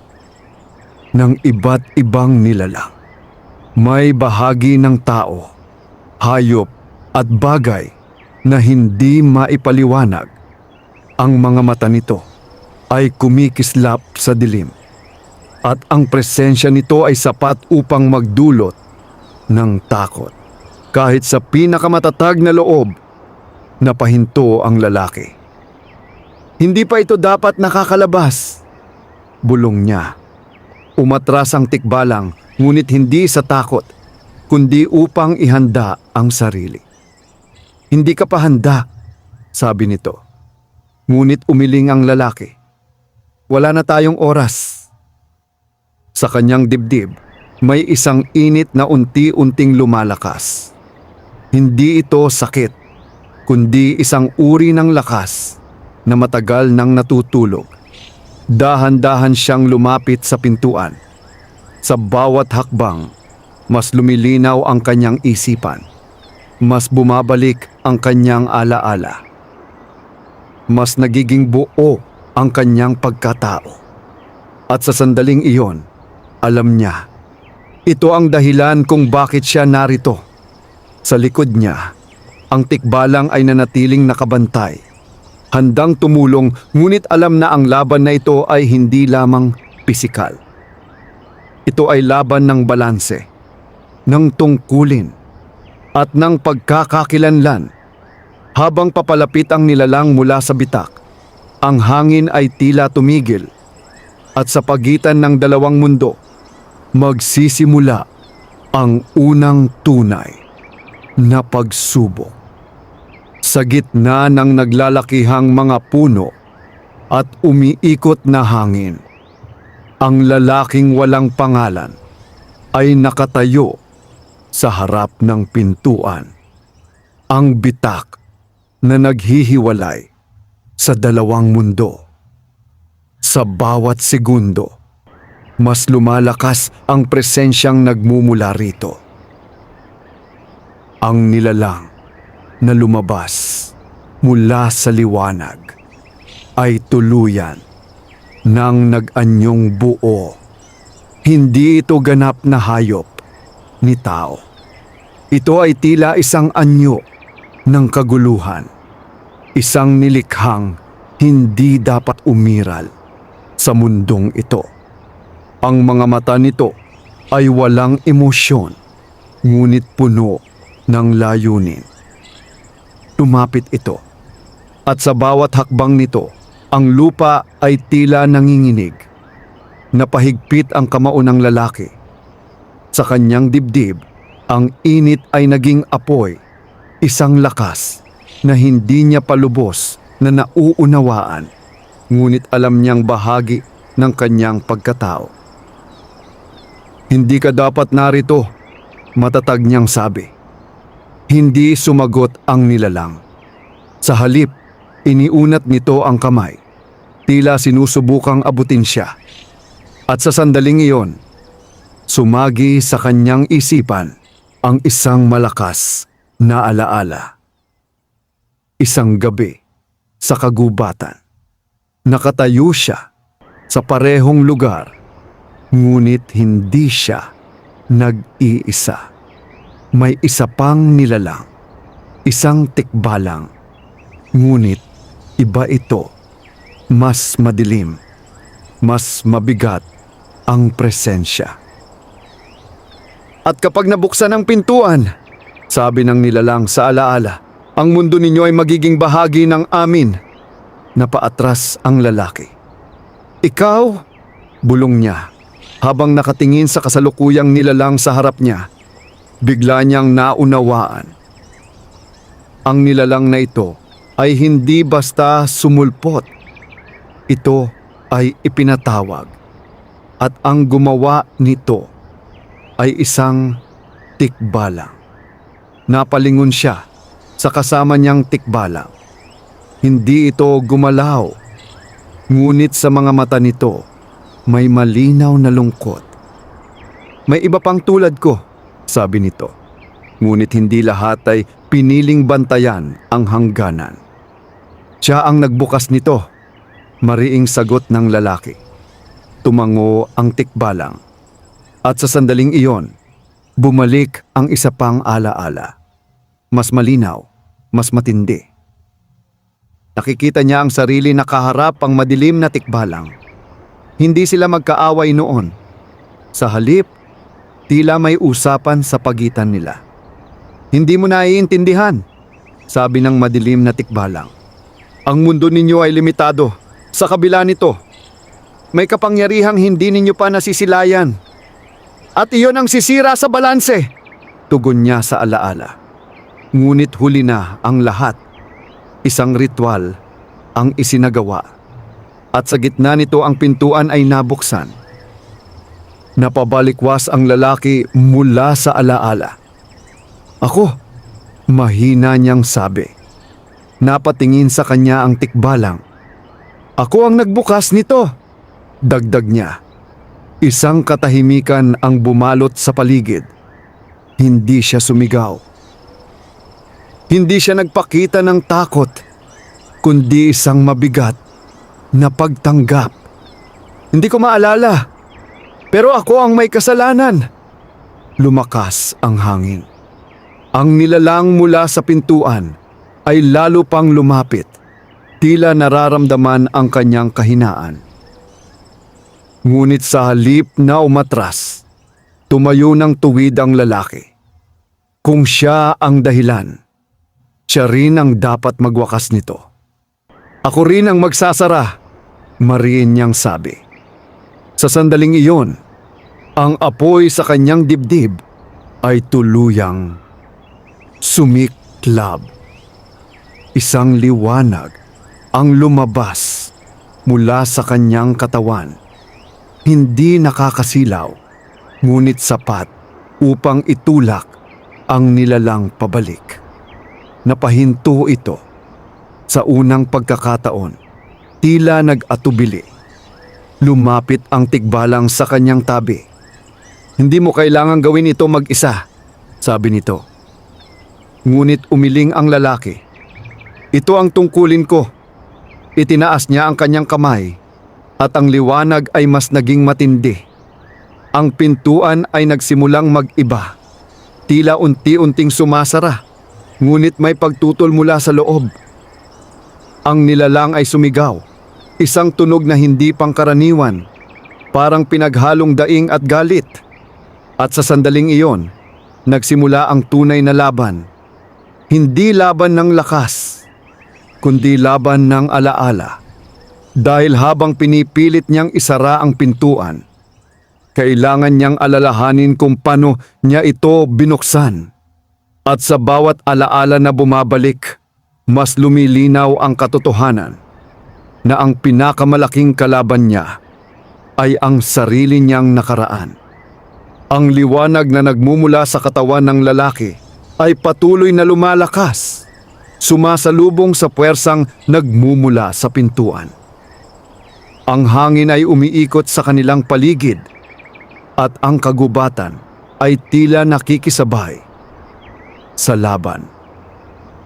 ng iba't ibang nilalang. May bahagi ng tao, hayop at bagay na hindi maipaliwanag. Ang mga mata nito ay kumikislap sa dilim, at ang presensya nito ay sapat upang magdulot ng takot. Kahit sa pinakamatatag na loob, napahinto ang lalaki. "Hindi pa ito dapat nakakalabas," bulong niya. Umatras ang tikbalang, ngunit hindi sa takot, kundi upang ihanda ang sarili. "Hindi ka pa handa," sabi nito. Ngunit umiling ang lalaki. "Wala na tayong oras." Sa kanyang dibdib, may isang init na unti-unting lumalakas. Hindi ito sakit, kundi isang uri ng lakas na matagal nang natutulog. Dahan-dahan siyang lumapit sa pintuan. Sa bawat hakbang, mas lumilinaw ang kanyang isipan. Mas bumabalik ang kanyang alaala. Mas nagiging buo ang kanyang pagkatao. At sa sandaling iyon, alam niya, ito ang dahilan kung bakit siya narito. Sa likod niya, ang tikbalang ay nanatiling nakabantay. Handang tumulong, ngunit alam na ang laban na ito ay hindi lamang pisikal. Ito ay laban ng balanse, ng tungkulin, at ng pagkakakilanlan. Habang papalapit ang nilalang mula sa bitak, ang hangin ay tila tumigil, at sa pagitan ng dalawang mundo, magsisimula ang unang tunay na pagsubok. Sa gitna ng naglalakihang mga puno at umiikot na hangin, ang lalaking walang pangalan ay nakatayo sa harap ng pintuan. Ang bitak na naghihiwalay sa dalawang mundo. Sa bawat segundo, mas lumalakas ang presensyang nagmumula rito. Ang nilalang na lumabas mula sa liwanag ay tuluyan ng nag-anyong buo. Hindi ito ganap na hayop ni tao. Ito ay tila isang anyo ng kaguluhan, isang nilikhang hindi dapat umiral sa mundong ito. Ang mga mata nito ay walang emosyon, ngunit puno ng layunin. Lumapit ito, at sa bawat hakbang nito, ang lupa ay tila nanginginig. Napahigpit ang kamao ng lalaki. Sa kanyang dibdib, ang init ay naging apoy, isang lakas na hindi niya palubos na nauunawaan, ngunit alam niyang bahagi ng kanyang pagkatao. Hindi ka dapat narito, matatag niyang sabi. Hindi sumagot ang nilalang. Sa halip, iniunat nito ang kamay. Tila sinusubukang abutin siya. At sa sandaling iyon, sumagi sa kanyang isipan ang isang malakas na alaala. Isang gabi sa kagubatan. Nakatayo siya sa parehong lugar, ngunit hindi siya nag-iisa. May isa pang nilalang, isang tikbalang, ngunit iba ito, mas madilim, mas mabigat ang presensya. At kapag nabuksan ang pintuan, sabi ng nilalang sa alaala, ang mundo ninyo ay magiging bahagi ng amin. Napaatras ang lalaki. Ikaw, bulong niya, habang nakatingin sa kasalukuyang nilalang sa harap niya. Bigla niyang naunawaan. Ang nilalang na ito ay hindi basta sumulpot. Ito ay ipinatawag. At ang gumawa nito ay isang tikbalang. Napalingon siya sa kasama niyang tikbalang. Hindi ito gumalaw. Ngunit sa mga mata nito, may malinaw na lungkot. May iba pang tulad ko, sabi nito. Ngunit hindi lahat ay piniling bantayan ang hangganan. Siya ang nagbukas nito, mariing sagot ng lalaki. Tumango ang tikbalang. At sa sandaling iyon, bumalik ang isa pang alaala. Mas malinaw, mas matindi. Nakikita niya ang sarili na kaharap ang madilim na tikbalang. Hindi sila magkaaway noon. Sa halip, tila may usapan sa pagitan nila. Hindi mo naiintindihan, sabi ng madilim na tikbalang. Ang mundo ninyo ay limitado. Sa kabila nito, may kapangyarihang hindi ninyo pa nasisilayan. At iyon ang sisira sa balanse, tugon niya sa alaala. Ngunit huli na ang lahat. Isang ritual ang isinagawa. At sa gitna nito ang pintuan ay nabuksan. Napabalikwas ang lalaki mula sa alaala. Ako, mahina niyang sabi. Napatingin sa kanya ang tikbalang. Ako ang nagbukas nito, dagdag niya. Isang katahimikan ang bumalot sa paligid. Hindi siya sumigaw. Hindi siya nagpakita ng takot, kundi isang mabigat na pagtanggap. Hindi ko maalala, pero ako ang may kasalanan. Lumakas ang hangin. Ang nilalang mula sa pintuan ay lalo pang lumapit, tila nararamdaman ang kanyang kahinaan. Ngunit sa halip na umatras, tumayo ng tuwid ang lalaki. Kung siya ang dahilan, siya rin ang dapat magwakas nito. Ako rin ang magsasara, mariin niyang sabi. Sa sandaling iyon, ang apoy sa kanyang dibdib ay tuluyang sumiklab. Isang liwanag ang lumabas mula sa kanyang katawan. Hindi nakakasilaw, ngunit sapat upang itulak ang nilalang pabalik. Napahinto ito. Sa unang pagkakataon, tila nag-atubili. Lumapit ang tikbalang sa kanyang tabi. Hindi mo kailangang gawin ito mag-isa, sabi nito. Ngunit umiling ang lalaki. Ito ang tungkulin ko. Itinaas niya ang kanyang kamay at ang liwanag ay mas naging matindi. Ang pintuan ay nagsimulang mag-iba. Tila unti-unting sumasara, ngunit may pagtutol mula sa loob. Ang nilalang ay sumigaw, isang tunog na hindi pangkaraniwan, parang pinaghalong daing at galit. At sa sandaling iyon, nagsimula ang tunay na laban. Hindi laban ng lakas, kundi laban ng alaala. Dahil habang pinipilit niyang isara ang pintuan, kailangan niyang alalahanin kung paano niya ito binuksan. At sa bawat alaala na bumabalik, mas lumilinaw ang katotohanan na ang pinakamalaking kalaban niya ay ang sarili niyang nakaraan. Ang liwanag na nagmumula sa katawan ng lalaki ay patuloy na lumalakas, sumasalubong sa puwersang nagmumula sa pintuan. Ang hangin ay umiikot sa kanilang paligid at ang kagubatan ay tila nakikisabay sa laban.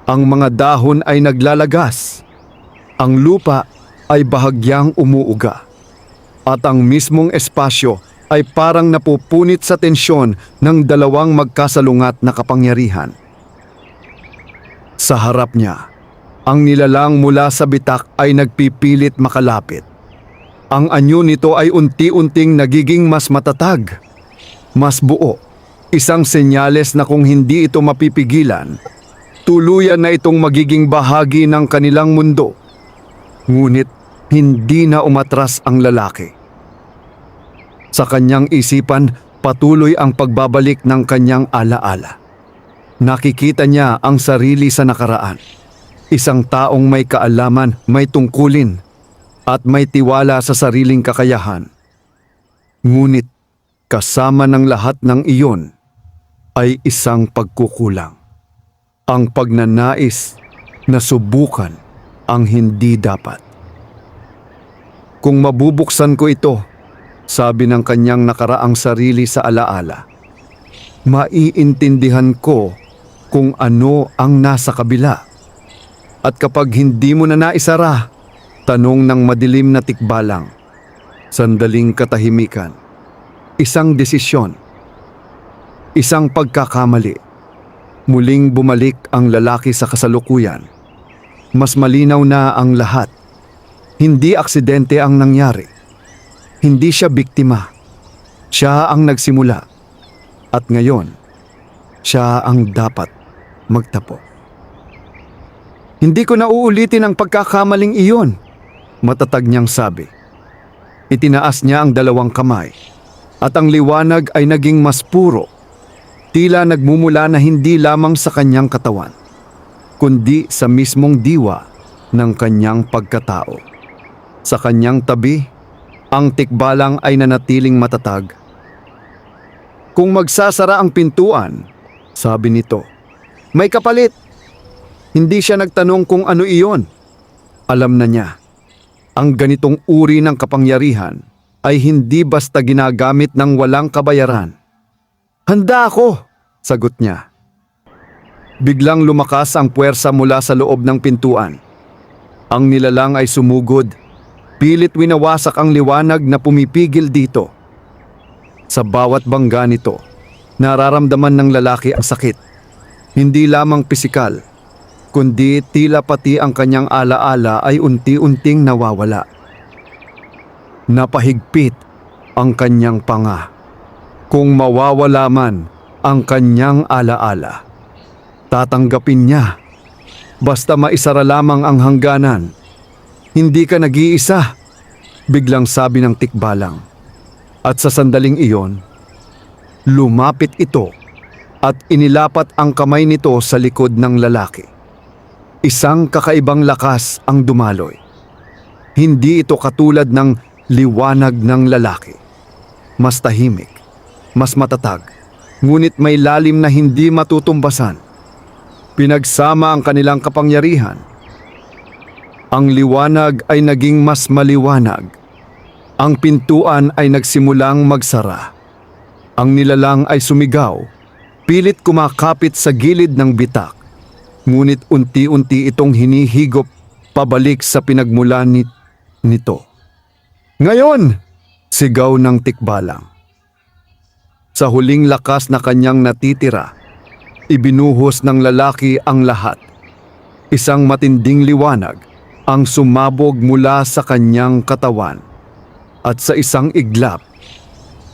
Ang mga dahon ay naglalagas, ang lupa ay bahagyang umuuga, at ang mismong espasyo ay parang napupunit sa tensyon ng dalawang magkasalungat na kapangyarihan. Sa harap niya, ang nilalang mula sa bitak ay nagpipilit makalapit. Ang anyo nito ay unti-unting nagiging mas matatag, mas buo, isang senyales na kung hindi ito mapipigilan, tuluyan na itong magiging bahagi ng kanilang mundo. Ngunit hindi na umatras ang lalaki. Sa kanyang isipan, patuloy ang pagbabalik ng kanyang alaala. Nakikita niya ang sarili sa nakaraan. Isang taong may kaalaman, may tungkulin, at may tiwala sa sariling kakayahan. Ngunit kasama ng lahat ng iyon ay isang pagkukulang. Ang pagnanais na subukan ang hindi dapat. Kung mabubuksan ko ito, sabi ng kanyang nakaraang sarili sa alaala, maiintindihan ko kung ano ang nasa kabila. At kapag hindi mo na naisara, tanong ng madilim na tikbalang, sandaling katahimikan, isang desisyon, isang pagkakamali. Muling bumalik ang lalaki sa kasalukuyan. Mas malinaw na ang lahat. Hindi aksidente ang nangyari. Hindi siya biktima. Siya ang nagsimula. At ngayon, siya ang dapat magtapo. Hindi ko na uulitin ang pagkakamaling iyon, matatag niyang sabi. Itinaas niya ang dalawang kamay, at ang liwanag ay naging mas puro. Tila nagmumula na hindi lamang sa kanyang katawan, kundi sa mismong diwa ng kanyang pagkatao. Sa kanyang tabi, ang tikbalang ay nanatiling matatag. Kung magsasara ang pintuan, sabi nito, may kapalit. Hindi siya nagtanong kung ano iyon. Alam na niya, ang ganitong uri ng kapangyarihan ay hindi basta ginagamit ng walang kabayaran. Handa ako, sagot niya. Biglang lumakas ang puwersa mula sa loob ng pintuan. Ang nilalang ay sumugod. Pilit winawasak ang liwanag na pumipigil dito. Sa bawat bangga nito, nararamdaman ng lalaki ang sakit. Hindi lamang pisikal, kundi tila pati ang kanyang alaala ay unti-unting nawawala. Napahigpit ang kanyang panga. Kung mawawala man ang kanyang alaala, tatanggapin niya. Basta maisara lamang ang hangganan. Hindi ka nag-iisa, biglang sabi ng tikbalang. At sa sandaling iyon, lumapit ito at inilapat ang kamay nito sa likod ng lalaki. Isang kakaibang lakas ang dumaloy. Hindi ito katulad ng liwanag ng lalaki. Mas tahimik, mas matatag, ngunit may lalim na hindi matutumbasan. Pinagsama ang kanilang kapangyarihan. Ang liwanag ay naging mas maliwanag. Ang pintuan ay nagsimulang magsara. Ang nilalang ay sumigaw, pilit kumakapit sa gilid ng bitak. Ngunit unti-unti itong hinihigop pabalik sa pinagmulan nito. Ngayon! Sigaw ng tikbalang. Sa huling lakas na kanyang natitira, ibinuhos ng lalaki ang lahat. Isang matinding liwanag ang sumabog mula sa kanyang katawan. At sa isang iglap,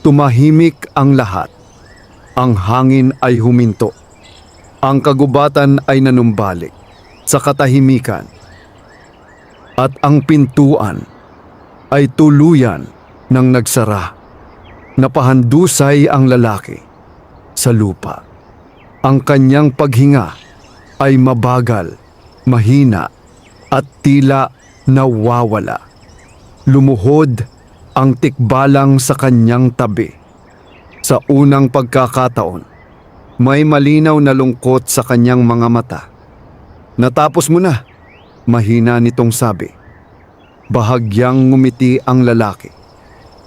tumahimik ang lahat. Ang hangin ay huminto. Ang kagubatan ay nanumbalik sa katahimikan. At ang pintuan ay tuluyan ng nagsara. Napahandusay ang lalaki sa lupa. Ang kanyang paghinga ay mabagal, mahina at tila nawawala. Lumuhod ang tikbalang sa kanyang tabi. Sa unang pagkakataon, may malinaw na lungkot sa kanyang mga mata. Natapos mo na, mahina nitong sabi. Bahagyang ngumiti ang lalaki,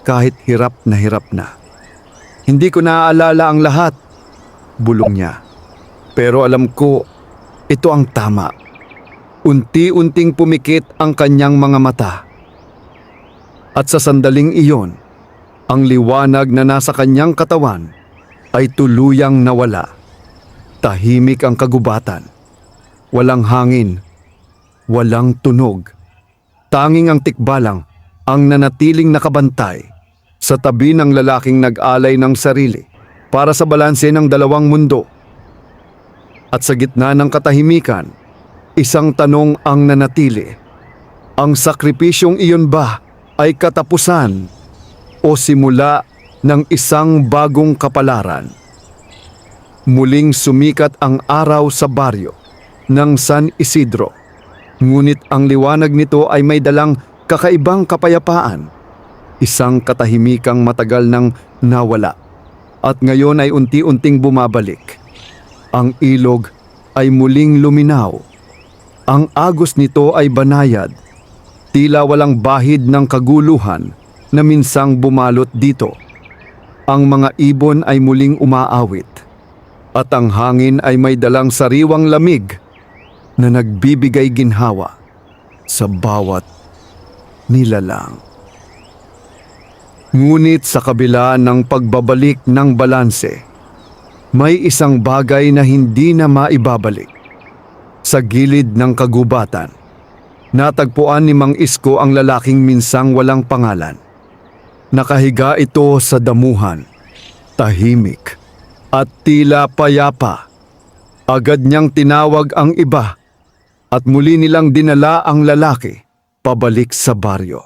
kahit hirap na hirap na. Hindi ko naaalala ang lahat, bulong niya. Pero alam ko, ito ang tama. Unti-unting pumikit ang kanyang mga mata. At sa sandaling iyon, ang liwanag na nasa kanyang katawan ay tuluyang nawala. Tahimik ang kagubatan. Walang hangin, walang tunog. Tanging ang tikbalang ang nanatiling nakabantay sa tabi ng lalaking nag-alay ng sarili para sa balanse ng dalawang mundo. At sa gitna ng katahimikan, isang tanong ang nanatili. Ang sakripisyong iyon ba ay katapusan o simula ng isang bagong kapalaran? Muling sumikat ang araw sa baryo ng San Isidro. Ngunit ang liwanag nito ay may dalang kakaibang kapayapaan. Isang katahimikang matagal nang nawala at ngayon ay unti-unting bumabalik. Ang ilog ay muling luminaw. Ang agos nito ay banayad. Tila walang bahid ng kaguluhan na minsang bumalot dito. Ang mga ibon ay muling umaawit at ang hangin ay may dalang sariwang lamig na nagbibigay ginhawa sa bawat nilalang. Ngunit sa kabila ng pagbabalik ng balanse, may isang bagay na hindi na maibabalik. Sa gilid ng kagubatan, natagpuan ni Mang Isko ang lalaking minsang walang pangalan. Nakahiga ito sa damuhan, tahimik at tila payapa. Agad niyang tinawag ang iba at muli nilang dinala ang lalaki pabalik sa baryo.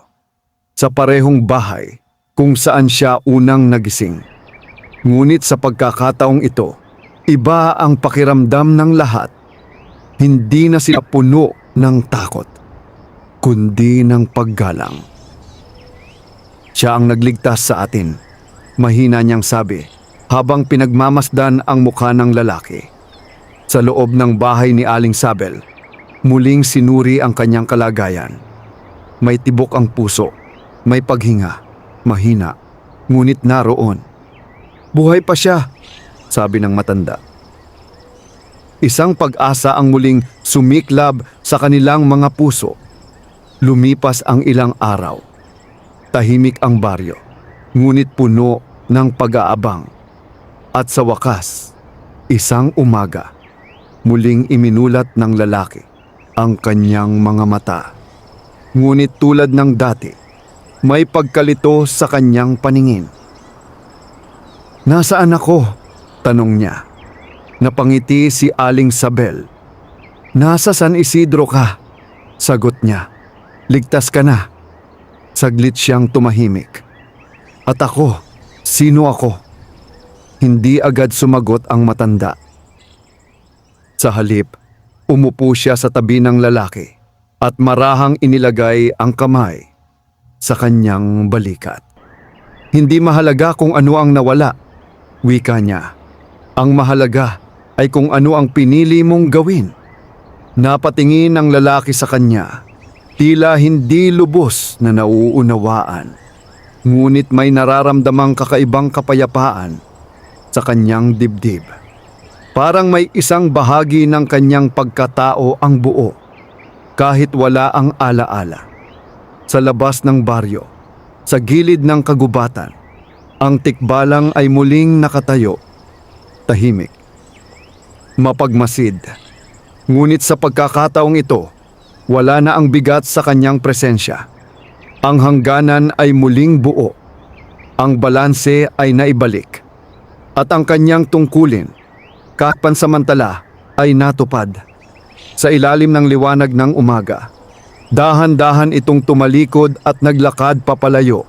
Sa parehong bahay kung saan siya unang nagising. Ngunit sa pagkakataong ito, iba ang pakiramdam ng lahat. Hindi na sila puno ng takot, kundi ng paggalang. Siya ang nagligtas sa atin, mahina niyang sabi, habang pinagmamasdan ang mukha ng lalaki. Sa loob ng bahay ni Aling Sabel, muling sinuri ang kanyang kalagayan. May tibok ang puso, may paghinga, mahina, ngunit naroon. Buhay pa siya, sabi ng matanda. Isang pag-asa ang muling sumiklab sa kanilang mga puso. Lumipas ang ilang araw. Tahimik ang baryo, ngunit puno ng pag-aabang. At sa wakas, isang umaga, muling iminulat ng lalaki ang kanyang mga mata. Ngunit tulad ng dati, may pagkalito sa kanyang paningin. "Nasaan ako?" tanong niya. Napangiti si Aling Sabel. "Nasa San Isidro ka," sagot niya. "Ligtas ka na." Saglit siyang tumahimik. "At ako, sino ako?" Hindi agad sumagot ang matanda. Sa halip, umupo siya sa tabi ng lalaki at marahang inilagay ang kamay sa kanyang balikat. "Hindi mahalaga kung ano ang nawala," wika niya. "Ang mahalaga ay kung ano ang pinili mong gawin." Napatingin ang lalaki sa kanya, tila hindi lubos na nauunawaan. Ngunit may nararamdamang kakaibang kapayapaan sa kanyang dibdib. Parang may isang bahagi ng kanyang pagkatao ang buo, kahit wala ang alaala. Sa labas ng baryo, sa gilid ng kagubatan, ang tikbalang ay muling nakatayo, tahimik, mapagmasid. Ngunit sa pagkakataong ito, wala na ang bigat sa kanyang presensya. Ang hangganan ay muling buo, ang balanse ay naibalik, at ang kanyang tungkulin, kahit pansamantala, ay natupad. Sa ilalim ng liwanag ng umaga, dahan-dahan itong tumalikod at naglakad papalayo,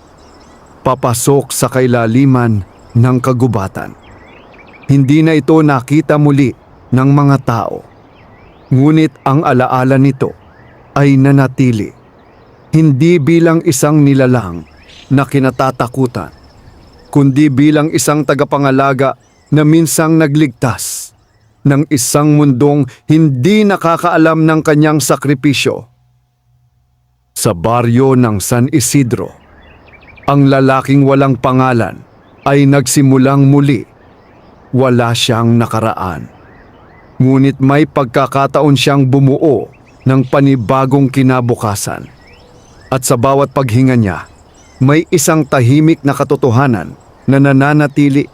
papasok sa kailaliman ng kagubatan. Hindi na ito nakita muli ng mga tao. Ngunit ang alaala nito ay nanatili, hindi bilang isang nilalang na kinatatakutan, kundi bilang isang tagapangalaga na minsang nagligtas ng isang mundong hindi nakakaalam ng kanyang sakripisyo. Sa baryo ng San Isidro, ang lalaking walang pangalan ay nagsimulang muli. Wala siyang nakaraan. Ngunit may pagkakataon siyang bumuo ng panibagong kinabukasan. At sa bawat paghinga niya, may isang tahimik na katotohanan na nananatili,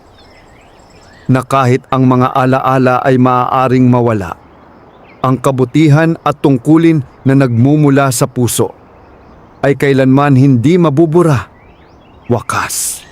na kahit ang mga alaala ay maaaring mawala, ang kabutihan at tungkulin na nagmumula sa puso ay kailanman hindi mabubura. Wakas.